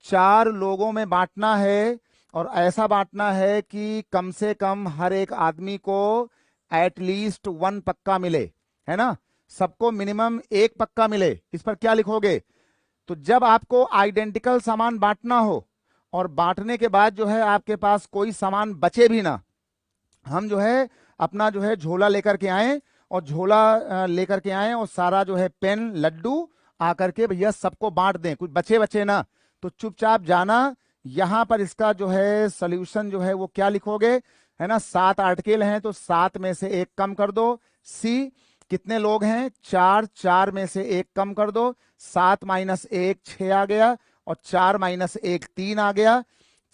Speaker 1: 4 लोगों में बांटना है, और ऐसा बांटना है कि कम से कम हर एक आदमी को एटलीस्ट 1 पक्का मिले, है ना, सबको मिनिमम 1 पक्का मिले। इस पर क्या लिखोगे, तो जब आपको आइडेंटिकल सामान बांटना हो और बांटने के बाद जो है आपके पास कोई सामान बचे भी ना, हम जो है अपना जो है झोला लेकर के आए, और झोला लेकर के आए और सारा जो है पेन लड्डू आकर के भैया सबको बांट दें, कुछ बचे ना, तो चुपचाप जाना, यहां पर इसका जो है सॉल्यूशन जो है वो क्या लिखोगे, है ना, 7 आर्टिकल हैं तो 7 में से 1 कम कर दो, सी कितने लोग हैं 4, 4 में से 1 कम कर दो, 7 - 1 6 आ गया, और 4 - 1 3 आ गया,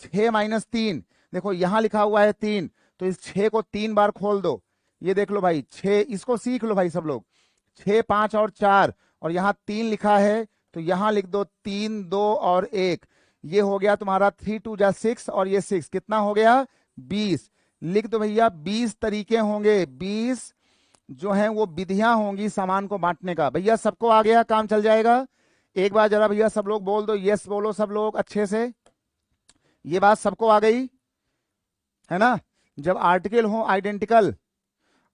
Speaker 1: 6 - 3, देखो यहां लिखा हुआ है 3, तो इस 6 को 3 बार खोल दो, ये देख लो भाई 6, इसको सीख लो भाई सब लोग, 6, 5 और 4, और यहाँ 3 लिखा है, तो यहाँ लिख दो 3, 2 और 1। ये हो गया तुम्हारा 3 2 जा 6, और ये 6 कितना हो गया 20। लिख दो भैया 20 तरीके होंगे, 20 जो है वो विधियां होंगी सामान को बांटने का। भैया सबको आ गया, काम चल जाएगा। एक बार जरा भैया सब लोग बोल दो, यस बोलो सब लोग अच्छे से। ये बात सबको आ गई है ना? जब आर्टिकल हो आइडेंटिकल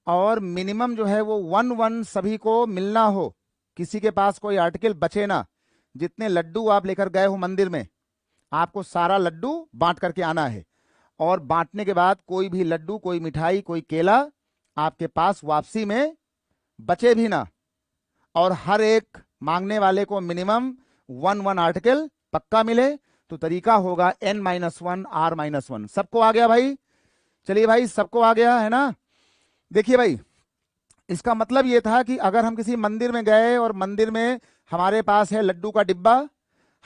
Speaker 1: और मिनिमम जो है वो 1 1 सभी को मिलना हो, किसी के पास कोई आर्टिकल बचे ना। जितने लड्डू आप लेकर गए हो मंदिर में, आपको सारा लड्डू बांट करके आना है, और बांटने के बाद कोई भी लड्डू, कोई मिठाई, कोई केला आपके पास वापसी में बचे भी ना। और हर एक मांगने वाले को मिनिमम 1 1 आर्टिकल पक्का मिले। तो तरीका होगा N-1 R-1। सबको आ गया भाई? चलिए भाई सबको आ गया है ना? देखिए भाई, इसका मतलब ये था कि अगर हम किसी मंदिर में गए और मंदिर में हमारे पास है लड्डू का डिब्बा,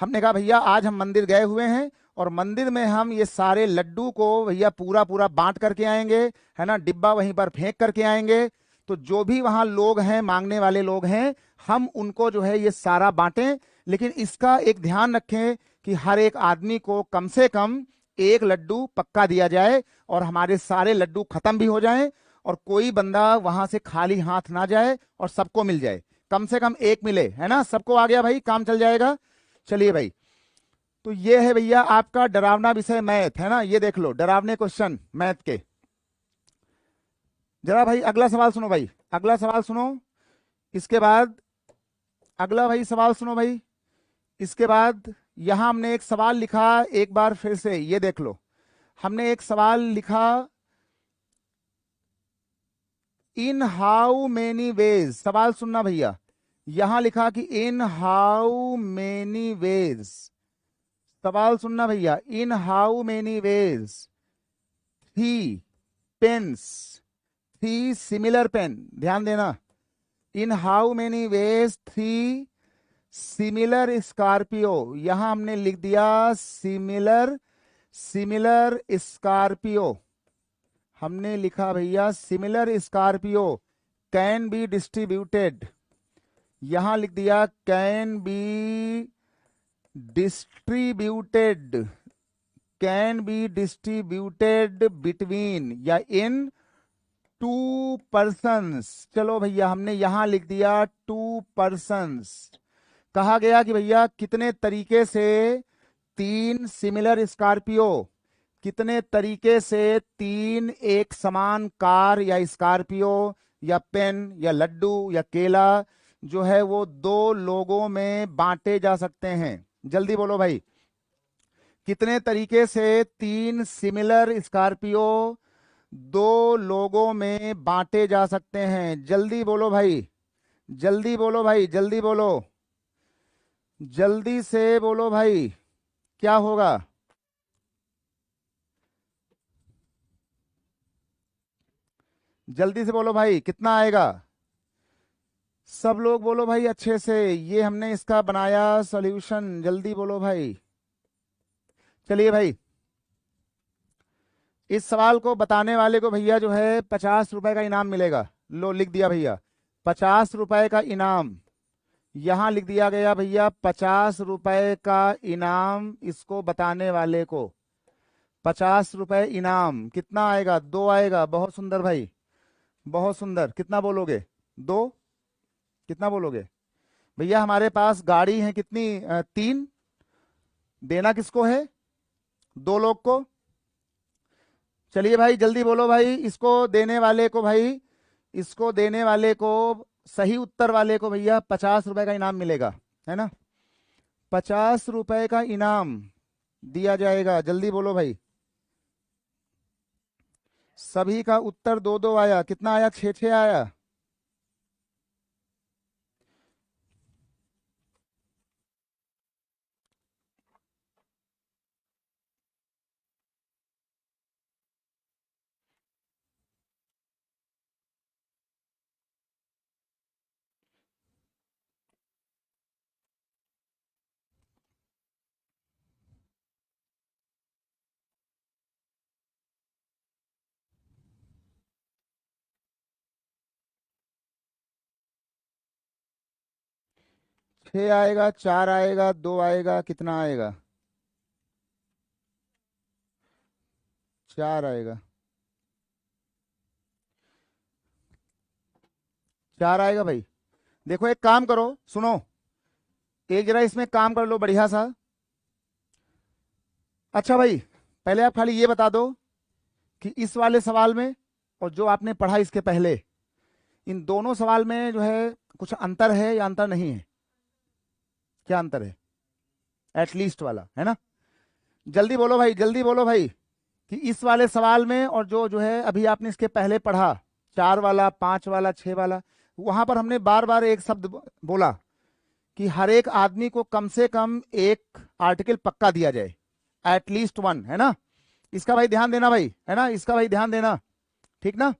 Speaker 1: हमने कहा भैया आज हम मंदिर गए हुए हैं और मंदिर में हम ये सारे लड्डू को भैया पूरा पूरा बांट करके आएंगे, है ना, डिब्बा वहीं पर फेंक करके आएंगे। तो जो भी वहां लोग हैं, मांगने वाले लोग हैं, हम उनको जो है ये सारा बांटें। लेकिन इसका एक ध्यान रखें कि हर एक आदमी को कम से कम एक लड्डू पक्का दिया जाए, और हमारे सारे लड्डू खत्म भी हो जाएं, और कोई बंदा वहां से खाली हाथ ना जाए, और सबको मिल जाए, कम से कम एक मिले, है ना? सबको आ गया भाई, काम चल जाएगा। चलिए भाई, तो ये है भैया आपका डरावना विषय मैथ, है ना? ये देख लो डरावने क्वेश्चन मैथ के। जरा भाई अगला सवाल सुनो भाई, अगला सवाल सुनो। इसके बाद अगला भाई सवाल सुनो भाई। इसके बाद यहां हमने एक सवाल लिखा, एक बार फिर से ये देख लो। हमने एक सवाल लिखा, इन हाउ मेनी वेज। सवाल सुनना भैया, यहां लिखा कि इन हाउ मेनी वेज। सवाल सुनना भैया, in how many ways three pens, three similar pen, ध्यान देना। In how many ways three similar Scorpio. यहां हमने लिख दिया सिमिलर, सिमिलर स्कॉर्पियो। हमने लिखा भैया similar Scorpio can be distributed. यहां लिख दिया can be distributed, can be distributed between या इन 2 पर्सन्स। चलो भैया हमने यहां लिख दिया 2 पर्सन्स। कहा गया कि भैया कितने तरीके से 3 सिमिलर स्कॉर्पियो, कितने तरीके से 3 एक समान कार या स्कॉर्पियो या पेन या लड्डू या केला जो है वो 2 लोगों में बांटे जा सकते हैं। जल्दी बोलो भाई, कितने तरीके से 3 सिमिलर स्कॉर्पियो 2 लोगों में बांटे जा सकते हैं? जल्दी बोलो भाई, जल्दी बोलो भाई, जल्दी बोलो, जल्दी से बोलो भाई, क्या होगा? जल्दी से बोलो भाई, कितना आएगा? सब लोग बोलो भाई अच्छे से, ये हमने इसका बनाया सॉल्यूशन, जल्दी बोलो भाई। चलिए भाई, इस सवाल को बताने वाले को भैया जो है 50 रुपए का इनाम मिलेगा। लो लिख दिया भैया 50 रुपए का इनाम। यहां लिख दिया गया भैया 50 रुपए का इनाम इसको बताने वाले को। 50 रुपए इनाम। कितना आएगा? 2 आएगा। बहुत सुंदर भाई, बहुत सुंदर। कितना बोलोगे? 2? कितना बोलोगे भैया? हमारे पास गाड़ी है कितनी? 3। देना किसको है? 2 लोग को। चलिए भाई जल्दी बोलो भाई, इसको देने वाले को भाई, इसको देने वाले को, सही उत्तर वाले को भैया 50 रुपए का इनाम मिलेगा, है ना? 50 रुपए का इनाम दिया जाएगा। जल्दी बोलो भाई। सभी का उत्तर 2 2 आया। कितना आया? 6 6 आया। 6 आएगा, 4 आएगा, 2 आएगा, कितना आएगा? 4 आएगा, 4 आएगा भाई। देखो एक काम करो, सुनो, एक जरा इसमें काम कर लो बढ़िया सा। अच्छा भाई, पहले आप खाली ये बता दो कि इस वाले सवाल में और जो आपने पढ़ा इसके पहले, इन दोनों सवाल में जो है कुछ अंतर है या अंतर नहीं है? क्या अंतर है? एटलीस्ट वाला है ना? जल्दी बोलो भाई, जल्दी बोलो भाई, कि इस वाले सवाल में और जो है अभी आपने इसके पहले पढ़ा, 4 वाला, 5 वाला, 6 वाला, वहां पर हमने बार बार एक शब्द बोला कि हर एक आदमी को कम से कम एक आर्टिकल पक्का दिया जाए, एटलीस्ट वन, है ना? इसका भाई ध्यान देना भाई, है ना? इसका भाई ध्यान देना, ठीक ना?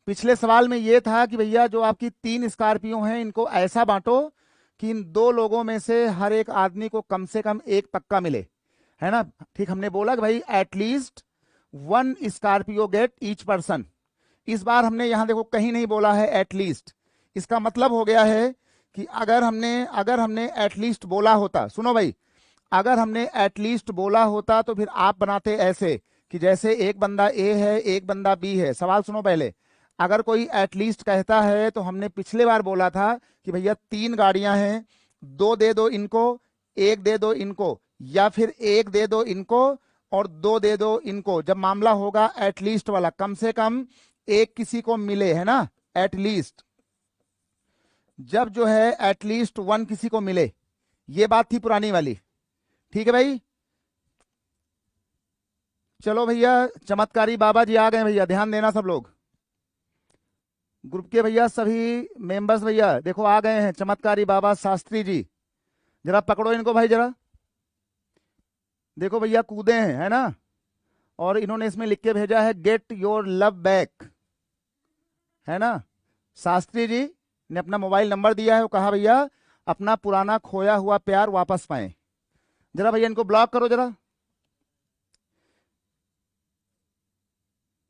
Speaker 1: पिछले सवाल में यह था कि भैया जो आपकी 3 स्कॉर्पियो हैं इनको ऐसा बांटो कि इन 2 लोगों में से हर एक आदमी को कम से कम एक पक्का मिले, है ना? ठीक, हमने बोला कि भाई at least 1 Scorpio gate each person. इस बार हमने यहां देखो कहीं नहीं बोला है एटलीस्ट। इसका मतलब हो गया है कि अगर हमने एटलीस्ट बोला होता, सुनो भाई, अगर हमने एटलीस्ट बोला होता तो फिर आप बनाते ऐसे कि जैसे एक बंदा ए है, एक बंदा बी है। सवाल सुनो पहले, अगर कोई एटलीस्ट कहता है तो हमने पिछले बार बोला था कि भैया 3 गाड़ियां हैं, 2 दे दो इनको, 1 दे दो इनको, या फिर 1 दे दो इनको और 2 दे दो इनको। जब मामला होगा एटलीस्ट वाला, कम से कम एक किसी को मिले, है ना? एटलीस्ट, जब जो है एटलीस्ट 1 किसी को मिले, ये बात थी पुरानी वाली, ठीक है भाई? चलो भैया, चमत्कारी बाबा जी आ गए भैया, ध्यान देना सब लोग, ग्रुप के भैया सभी मेंबर्स भैया देखो आ गए हैं, चमत्कारी बाबा शास्त्री जी, जरा पकड़ो इनको भाई जरा। देखो भैया कूदे हैं, है ना? और इन्होंने इसमें लिख के भेजा है गेट योर लव बैक, है ना? शास्त्री जी ने अपना मोबाइल नंबर दिया है, वो कहा भैया अपना पुराना खोया हुआ प्यार वापस पाए। जरा भैया इनको ब्लॉक करो जरा।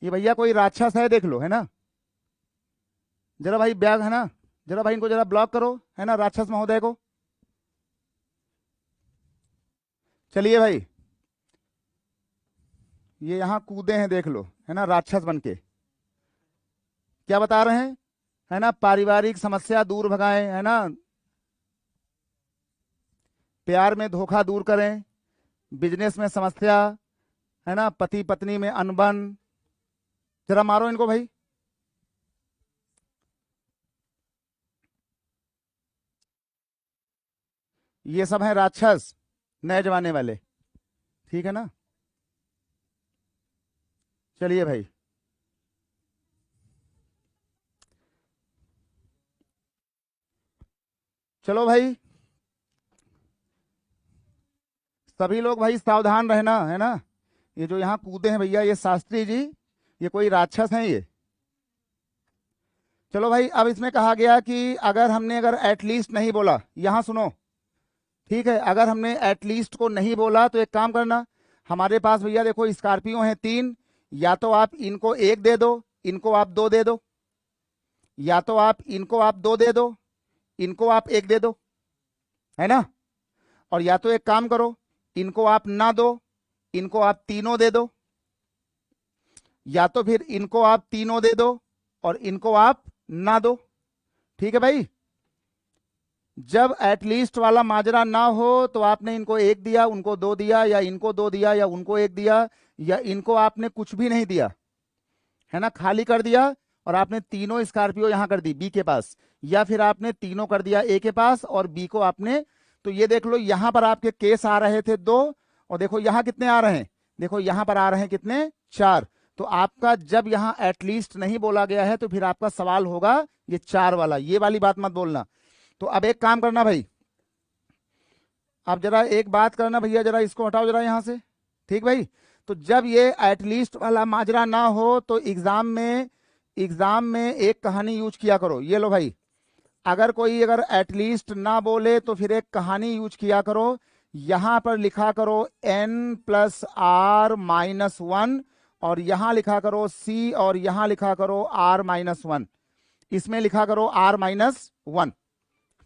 Speaker 1: ये भैया कोई राक्षस है देख लो, है ना? जरा भाई बैग, है ना? जरा भाई इनको जरा ब्लॉक करो, है ना, राक्षस महोदय को। चलिए भाई, ये यहां कूदे हैं देख लो, है ना, राक्षस बन के। क्या बता रहे हैं, है ना? पारिवारिक समस्या दूर भगाएं, है ना? प्यार में धोखा दूर करें, बिजनेस में समस्या, है ना, पति पत्नी में अनबन। जरा मारो इनको भाई। ये सब हैं राक्षस, नए जमाने वाले, ठीक है ना? चलिए भाई, चलो भाई, सभी लोग भाई सावधान रहना, है ना? ये जो यहाँ कूदे हैं भैया, ये शास्त्री जी, ये कोई राक्षस हैं ये। चलो भाई, अब इसमें कहा गया कि अगर एटलीस्ट नहीं बोला, यहां सुनो, ठीक है, अगर हमने एटलीस्ट को नहीं बोला तो एक काम करना, हमारे पास भैया देखो स्कॉर्पियो हैं 3, या तो आप इनको 1 दे दो, इनको आप 2 दे दो, या तो आप इनको आप 2 दे दो, इनको आप 1 दे दो, है ना? और या तो एक काम करो, इनको आप ना दो, इनको आप तीनों दे दो, या तो फिर इनको आप तीनों दे दो और इनको आप ना दो, ठीक है भाई? जब एटलीस्ट वाला माजरा ना हो तो आपने इनको 1 दिया, उनको 2 दिया, या इनको 2 दिया, या उनको 1 दिया, या इनको आपने कुछ भी नहीं दिया, है ना, खाली कर दिया, और आपने तीनों स्कॉर्पियो यहां कर दी बी के पास, या फिर आपने तीनों कर दिया ए के पास और बी को आपने। तो ये देख लो, यहां पर आपके केस आ रहे थे 2, और देखो यहां कितने आ रहे हैं, देखो यहां पर आ रहे हैं कितने, 4। तो आपका जब यहां एटलीस्ट नहीं बोला गया है तो फिर आपका सवाल होगा ये 4 वाला, ये वाली बात मत बोलना। तो अब एक काम करना भाई, अब जरा एक बात करना भैया, जरा इसको हटाओ जरा यहां से, ठीक भाई? तो जब ये एटलीस्ट वाला माजरा ना हो तो एग्जाम में एक कहानी यूज किया करो। ये लो भाई, अगर एटलीस्ट ना बोले तो फिर एक कहानी यूज किया करो, यहां पर लिखा करो n+r-1, और यहां लिखा करो c, और यहां लिखा करो r-1, इसमें लिखा करो r-1,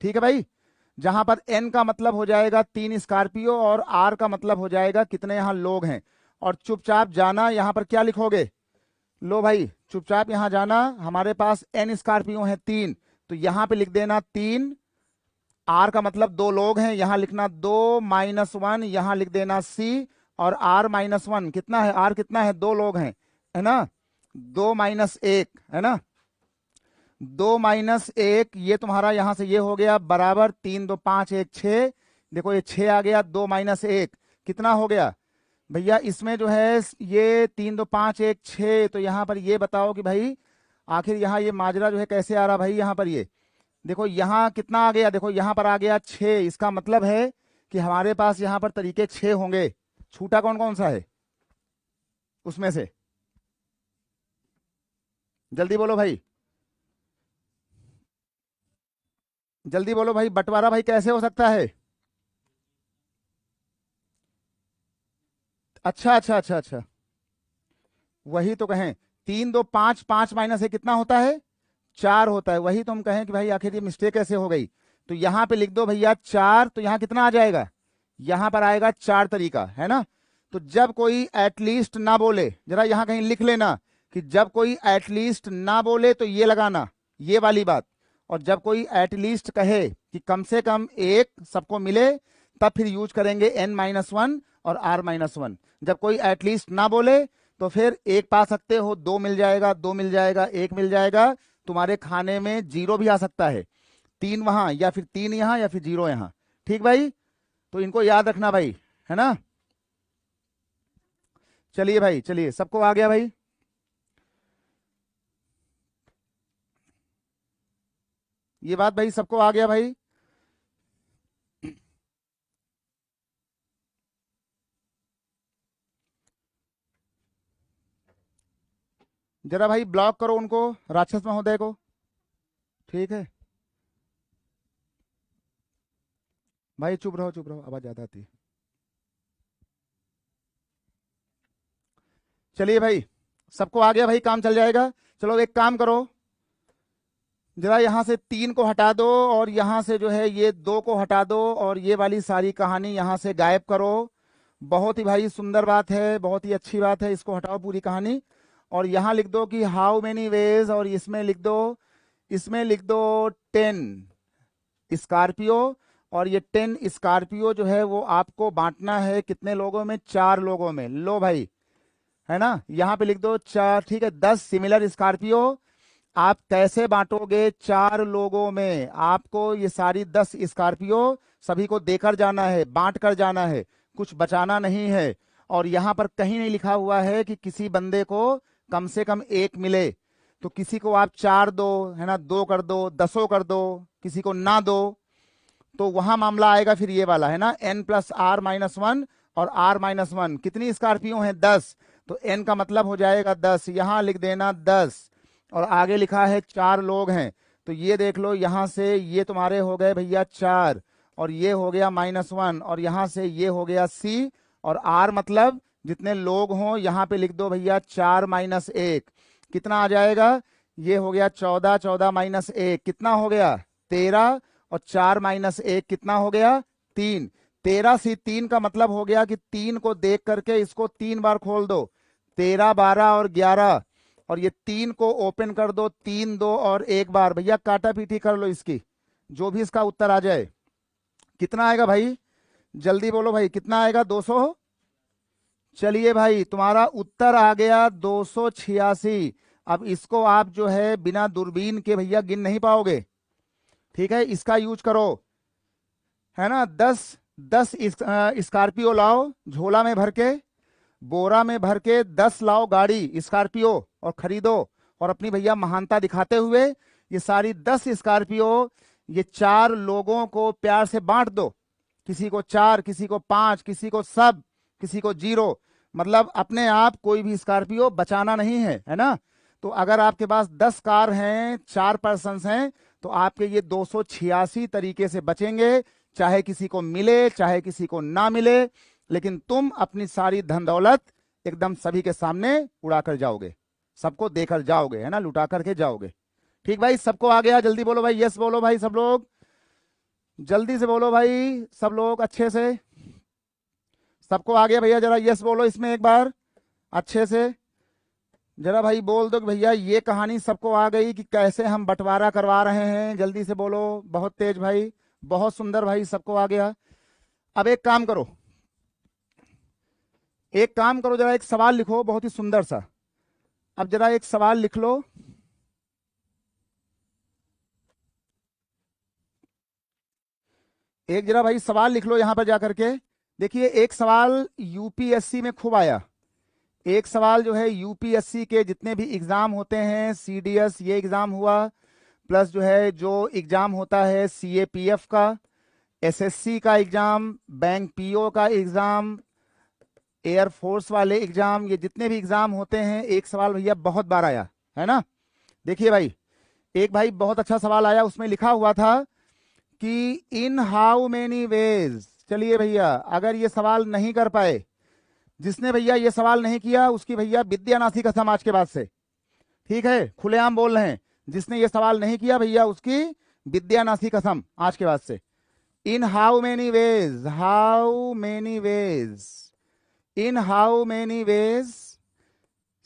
Speaker 1: ठीक है भाई? जहां पर n का मतलब हो जाएगा 3 स्कॉर्पियो और r का मतलब हो जाएगा कितने यहाँ लोग हैं। और चुपचाप जाना, यहां पर क्या लिखोगे, लो भाई चुपचाप यहां जाना, हमारे पास n स्कॉर्पियो है 3, तो यहां पे लिख देना 3, r का मतलब 2 लोग हैं, यहां लिखना 2 माइनस 1, यहां लिख देना c, और r माइनस 1 कितना है, r कितना है, 2 लोग हैं, है ना, 2 माइनस 1, है ना, 2 माइनस 1, ये तुम्हारा यहां से ये हो गया बराबर 3 2 5 1 6, देखो ये 6 आ गया, 2 माइनस 1 कितना हो गया भैया, इसमें जो है ये 3 2 5 1 6, तो यहां पर ये बताओ कि भाई आखिर यहाँ ये माजरा जो है कैसे आ रहा भाई, यहाँ पर ये देखो यहाँ कितना आ गया, देखो यहाँ पर आ गया 6, इसका मतलब है कि हमारे पास यहाँ पर तरीके 6 होंगे, छूटा कौन कौन सा है उसमें से, जल्दी बोलो भाई, जल्दी बोलो भाई, बंटवारा भाई कैसे हो सकता है, अच्छा अच्छा अच्छा अच्छा, वही तो कहें, 3 2 5, 5 माइनस है कितना होता है, 4 होता है, वही तो हम कहें कि भाई आखिर ये मिस्टेक कैसे हो गई। तो यहां पे लिख दो भैया 4, तो यहां कितना आ जाएगा, यहां पर आएगा 4 तरीका, है ना। तो जब कोई एटलीस्ट ना बोले, जरा यहां कहीं लिख लेना कि जब कोई एटलीस्ट ना बोले तो ये लगाना, ये वाली बात, और जब कोई एटलीस्ट कहे कि कम से कम एक सबको मिले, तब फिर यूज करेंगे n-1 और r-1। जब कोई एटलीस्ट ना बोले तो फिर एक पा सकते हो, 2 मिल जाएगा, 2 मिल जाएगा, 1 मिल जाएगा, तुम्हारे खाने में 0 भी आ सकता है, 3 वहां या फिर 3 यहां या फिर 0 यहां, ठीक भाई, तो इनको याद रखना भाई, है ना। चलिए भाई, चलिए सबको आ गया भाई, ये बात भाई सबको आ गया भाई, जरा भाई ब्लॉक करो उनको, राक्षस महोदय को, ठीक है भाई, चुप रहो चुप रहो, आवाज ज्यादा आती है। चलिए भाई सबको आ गया भाई, काम चल जाएगा। चलो एक काम करो, जरा यहां से 3 को हटा दो, और यहां से जो है ये 2 को हटा दो, और ये वाली सारी कहानी यहां से गायब करो। बहुत ही भाई सुंदर बात है, बहुत ही अच्छी बात है, इसको हटाओ पूरी कहानी, और यहां लिख दो कि हाउ मेनी वेज, और इसमें लिख दो, इसमें लिख दो 10 स्कॉर्पियो, और ये 10 स्कॉर्पियो जो है वो आपको बांटना है कितने लोगों में, 4 लोगों में, लो भाई, है ना, यहां पे लिख दो 4, ठीक है, 10 सिमिलर स्कॉर्पियो, आप कैसे बांटोगे, 4 लोगों में आपको ये सारी 10 स्कॉर्पियो सभी को देकर जाना है, बांट कर जाना है, कुछ बचाना नहीं है। और यहां पर कहीं नहीं लिखा हुआ है कि किसी बंदे को कम से कम एक मिले, तो किसी को आप 4 दो, है ना, 2 कर दो, 10 कर दो, किसी को ना दो, तो वहां मामला आएगा फिर ये वाला, है ना, n+r-1, और r-1 कितनी स्कॉर्पियो हैं, 10, तो n का मतलब हो जाएगा 10, यहां लिख देना 10, और आगे लिखा है 4 लोग हैं, तो ये देख लो यहां से ये तुम्हारे हो गए भैया 4, और ये हो गया -1, और यहां से ये हो गया c, और r मतलब जितने लोग हों यहां पे लिख दो भैया 4-1, कितना आ जाएगा, ये हो गया 14, 14 माइनस 1 कितना हो गया, 13, और 4-1 कितना हो गया, 3, 13 से 3 का मतलब हो गया कि 3 को देख करके इसको 3 बार खोल दो, 13, 12 और 11, और ये 3 को ओपन कर दो 3, 2 और 1 बार, भैया काटा पीटी कर लो इसकी, जो भी इसका उत्तर आ जाए, कितना आएगा भाई, जल्दी बोलो भाई, कितना आएगा, 200, चलिए भाई तुम्हारा उत्तर आ गया 286। अब इसको आप जो है बिना दूरबीन के भैया गिन नहीं पाओगे, ठीक है, इसका यूज करो, है ना, 10 स्कॉर्पियो लाओ झोला में भर के, बोरा में भर के 10 लाओ गाड़ी स्कॉर्पियो और खरीदो, और अपनी भैया महानता दिखाते हुए ये सारी 10 स्कॉर्पियो ये 4 लोगों को प्यार से बांट दो, किसी को 4, किसी को 5, किसी को सब, किसी को 0, मतलब अपने आप कोई भी स्कॉर्पियो बचाना नहीं है ना। तो अगर आपके पास 10 कार हैं, 4 पर्सन हैं, तो आपके ये 286 तरीके से बचेंगे, चाहे किसी को मिले चाहे किसी को ना मिले, लेकिन तुम अपनी सारी धन दौलत एकदम सभी के सामने उड़ा कर जाओगे, सबको देकर जाओगे, है ना, लुटा करके जाओगे। ठीक भाई, सबको आ गया, जल्दी बोलो भाई, यस बोलो भाई सब लोग, जल्दी से बोलो भाई सब लोग अच्छे से। सबको आ गया भैया? जरा यस बोलो इसमें एक बार अच्छे से। जरा भाई बोल दो कि भैया ये कहानी सबको आ गई कि कैसे हम बंटवारा करवा रहे हैं। जल्दी से बोलो, बहुत तेज भाई, बहुत सुंदर भाई, सबको आ गया। अब एक काम करो, एक काम करो, जरा एक सवाल लिखो बहुत ही सुंदर सा। अब जरा एक सवाल लिख लो। एक जरा भाई सवाल लिख लो यहां पर जाकर के। देखिए एक सवाल यूपीएससी में खूब आया। एक सवाल जो है यूपीएससी के जितने भी एग्जाम होते हैं, सीडीएस ये एग्जाम हुआ, प्लस जो है जो एग्जाम होता है सीएपीएफ का, एसएससी का एग्जाम, बैंक पीओ का एग्जाम, एयरफोर्स वाले एग्जाम, ये जितने भी एग्जाम होते हैं, एक सवाल भैया बहुत बार आया है ना। देखिए भाई, एक भाई बहुत अच्छा सवाल आया, उसमें लिखा हुआ था कि इन हाउ मेनी वेज। चलिए भैया, अगर ये सवाल नहीं कर पाए, जिसने भैया ये सवाल नहीं किया उसकी भैया विद्यानासी कसम आज के बाद से, ठीक है, खुलेआम बोल रहे हैं, जिसने ये सवाल नहीं किया भैया उसकी विद्यानासी कसम आज के बाद से। इन how many veg, how many veg, in how many veg,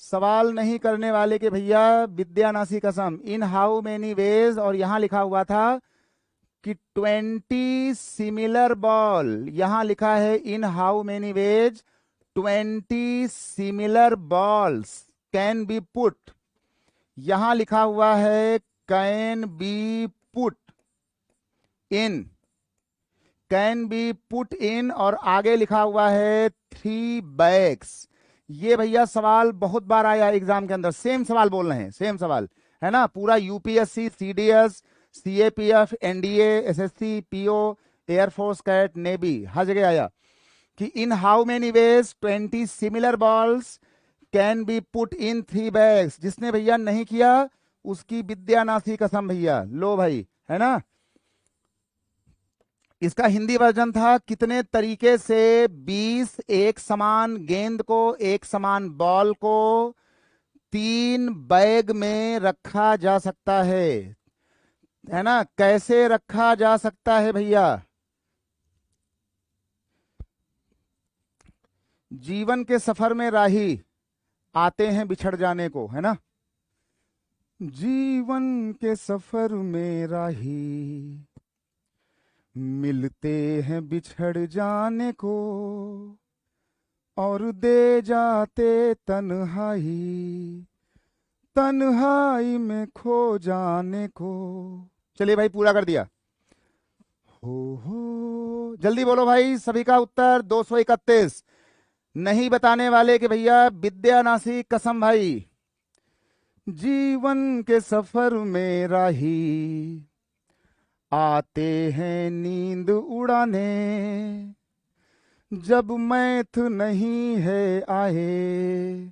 Speaker 1: सवाल नहीं करने वाले के भैया विद्यानासी कसम। इन हाउ मेनी वेज, और यहां लिखा हुआ था कि 20 सिमिलर बॉल, यहां लिखा है इन how many ways 20 similar balls can be put, यहां लिखा हुआ है can be put in, can be put इन, और आगे लिखा हुआ है 3 बैग्स। ये भैया सवाल बहुत बार आया एग्जाम के अंदर, सेम सवाल बोल रहे हैं, सेम सवाल है ना, पूरा UPSC, CDS, CAPF, NDA, SSC, PO, air force, CAT, navy, हर जगह आया कि in how many ways 20 similar balls can be put in 3 bags. जिसने भैया नहीं किया उसकी विद्यानासी कसम भैया। लो भाई, है ना। इसका हिंदी वर्जन था, कितने तरीके से 20 एक समान गेंद को, एक समान बॉल को 3 बैग में रखा जा सकता है ना, कैसे रखा जा सकता है भैया। जीवन के सफर में राही आते हैं बिछड़ जाने को, है ना। जीवन के सफर में राही मिलते हैं बिछड़ जाने को, और दे जाते तन्हाई, तन्हाई में खो जाने को। चलिए भाई पूरा कर दिया। हो जल्दी बोलो भाई, सभी का उत्तर 231। नहीं बताने वाले कि भैया विद्यानासी कसम भाई। जीवन के सफर में राही आते हैं नींद उड़ाने, जब मैथ नहीं है आए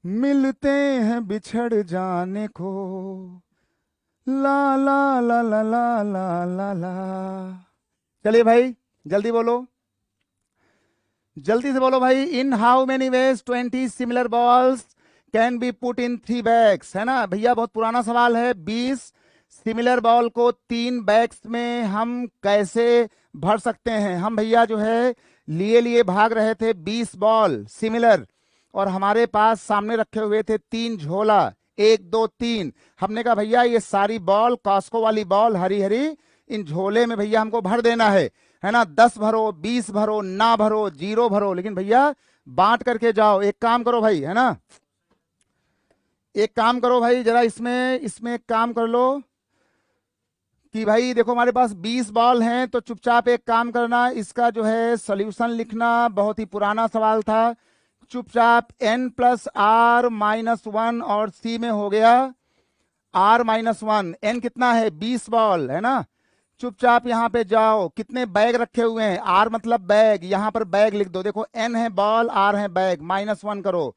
Speaker 1: मिलते हैं बिछड़ जाने को, ला ला ला ला ला ला ला ला। चलिए भाई जल्दी बोलो, जल्दी से बोलो भाई। इन how many ways 20 similar balls can be put in 3 bags, है ना भैया, बहुत पुराना सवाल है। 20 सिमिलर बॉल को 3 बैग्स में हम कैसे भर सकते हैं। हम भैया जो है लिए भाग रहे थे 20 बॉल सिमिलर, और हमारे पास सामने रखे हुए थे 3 झोला, 1 2 3। हमने कहा भैया ये सारी बॉल, कॉस्को वाली बॉल हरी हरी, इन झोले में भैया हमको भर देना है ना। 10 भरो, 20 भरो, ना भरो, 0 भरो, लेकिन भैया बांट करके जाओ। एक काम करो भाई, है ना, एक काम करो भाई, जरा इसमें एक काम कर लो कि भाई देखो हमारे पास 20 बॉल हैं, तो चुपचाप एक काम करना, इसका जो है सॉल्यूशन लिखना। बहुत ही पुराना सवाल था, चुपचाप n+r-1, और सी में हो गया r-1। n कितना है? 20 बॉल, है ना। चुपचाप यहां पे जाओ, कितने बैग रखे हुए हैं, r मतलब बैग, यहां पर बैग लिख दो। देखो n है बॉल, r है बैग, -1 करो।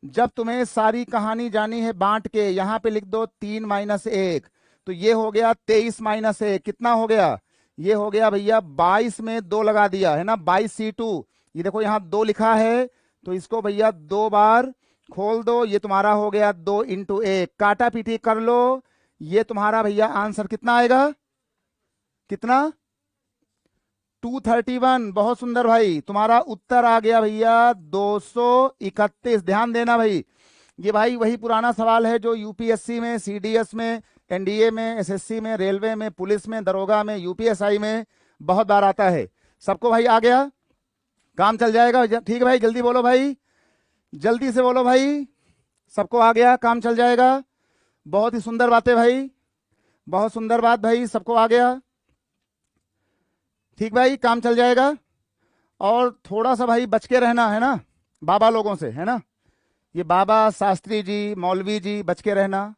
Speaker 1: जब तुम्हें सारी कहानी जानी है बांट के, यहां पे लिख दो 3 - 1, तो ये हो गया 23 - 1, कितना हो गया? ये हो गया भैया 22 में 2 लगा दिया, है ना, 22C2। ये देखो यहां 2 लिखा है, तो इसको भैया 2 बार खोल दो, ये तुम्हारा हो गया 2 × 1। काटा पीटी कर लो, ये तुम्हारा भैया आंसर कितना आएगा? कितना? 231। बहुत सुंदर भाई, तुम्हारा उत्तर आ गया भैया 231। ध्यान देना भाई, ये भाई वही पुराना सवाल है जो यूपीएससी में, सीडीएस में, एनडीए में, एसएससी में, रेलवे में, पुलिस में, दरोगा में, यूपीएसआई में बहुत बार आता है। सबको भाई आ गया, काम चल जाएगा। ठीक है भाई, जल्दी बोलो भाई, जल्दी से बोलो भाई, सबको आ गया, काम चल जाएगा। बहुत ही सुंदर बात है भाई, बहुत सुंदर बात भाई, सबको आ गया। ठीक भाई, काम चल जाएगा। और थोड़ा सा भाई बच के रहना है ना बाबा लोगों से, है ना, ये बाबा शास्त्री जी, मौलवी जी, बच के रहना।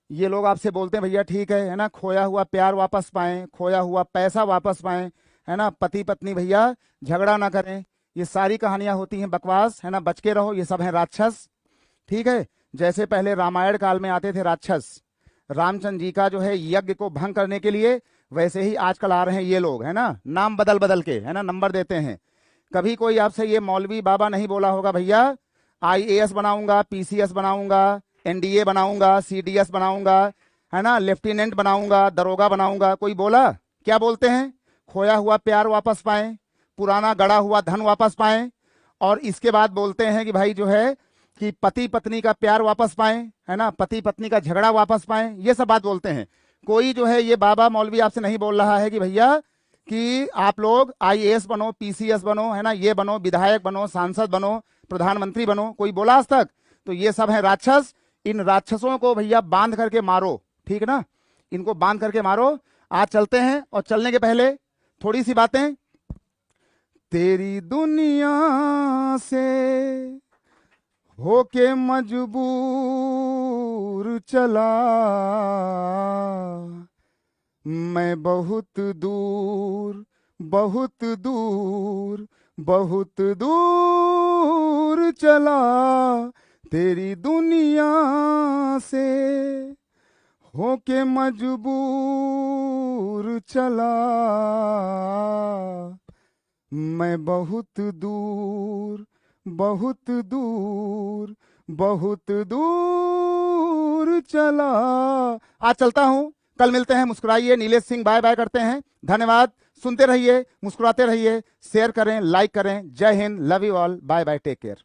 Speaker 1: ये लोग आपसे बोलते हैं भैया ठीक है ना, खोया हुआ प्यार वापस पाएं, खोया हुआ पैसा वापस पाएं, है ना, पति पत्नी भैया झगड़ा ना करें, ये सारी कहानियां होती हैं बकवास, है ना, बच के रहो, ये सब हैं राक्षस। ठीक है, जैसे पहले रामायण काल में आते थे राक्षस रामचंद्र जी का जो है यज्ञ को भंग करने के लिए, वैसे ही आजकल आ रहे हैं ये लोग, है ना, नाम बदल बदल के, है ना, नंबर देते हैं। कभी कोई आपसे ये मौलवी बाबा नहीं बोला होगा भैया आईएएस बनाऊंगा, पीसीएस बनाऊंगा, एनडीए बनाऊंगा, सीडीएस बनाऊंगा, है ना, लेफ्टिनेंट बनाऊंगा, दरोगा बनाऊंगा, कोई बोला? क्या बोलते हैं? खोया हुआ प्यार वापस पाएं, पुराना गड़ा हुआ धन वापस पाएं, और इसके बाद बोलते हैं कि भाई जो है कि पति पत्नी का प्यार वापस पाएं, है ना, पति पत्नी का झगड़ा वापस पाएं, ये सब बात बोलते हैं। कोई जो है ये बाबा मौलवी आपसे नहीं बोल रहा है कि भैया कि आप लोग आईएएस बनो, पीसीएस बनो, है ना, ये बनो, विधायक बनो, सांसद बनो, प्रधानमंत्री बनो, कोई बोला आज तक? तो ये सब है राक्षस। इन राक्षसों को भैया बांध करके मारो, ठीक ना, इनको बांध करके मारो। आज चलते हैं, और चलने के पहले थोड़ी सी बातें। तेरी दुनिया से होके मजबूर चला मैं, बहुत दूर बहुत दूर बहुत दूर चला, तेरी दुनिया से होके मजबूर चला मैं, बहुत दूर बहुत दूर बहुत दूर चला। आज चलता हूं, कल मिलते हैं। मुस्कुराइए। नीलेश सिंह बाय बाय करते हैं। धन्यवाद। सुनते रहिए, मुस्कुराते रहिए, शेयर करें, लाइक करें। जय हिंद, love you all, bye bye, take care.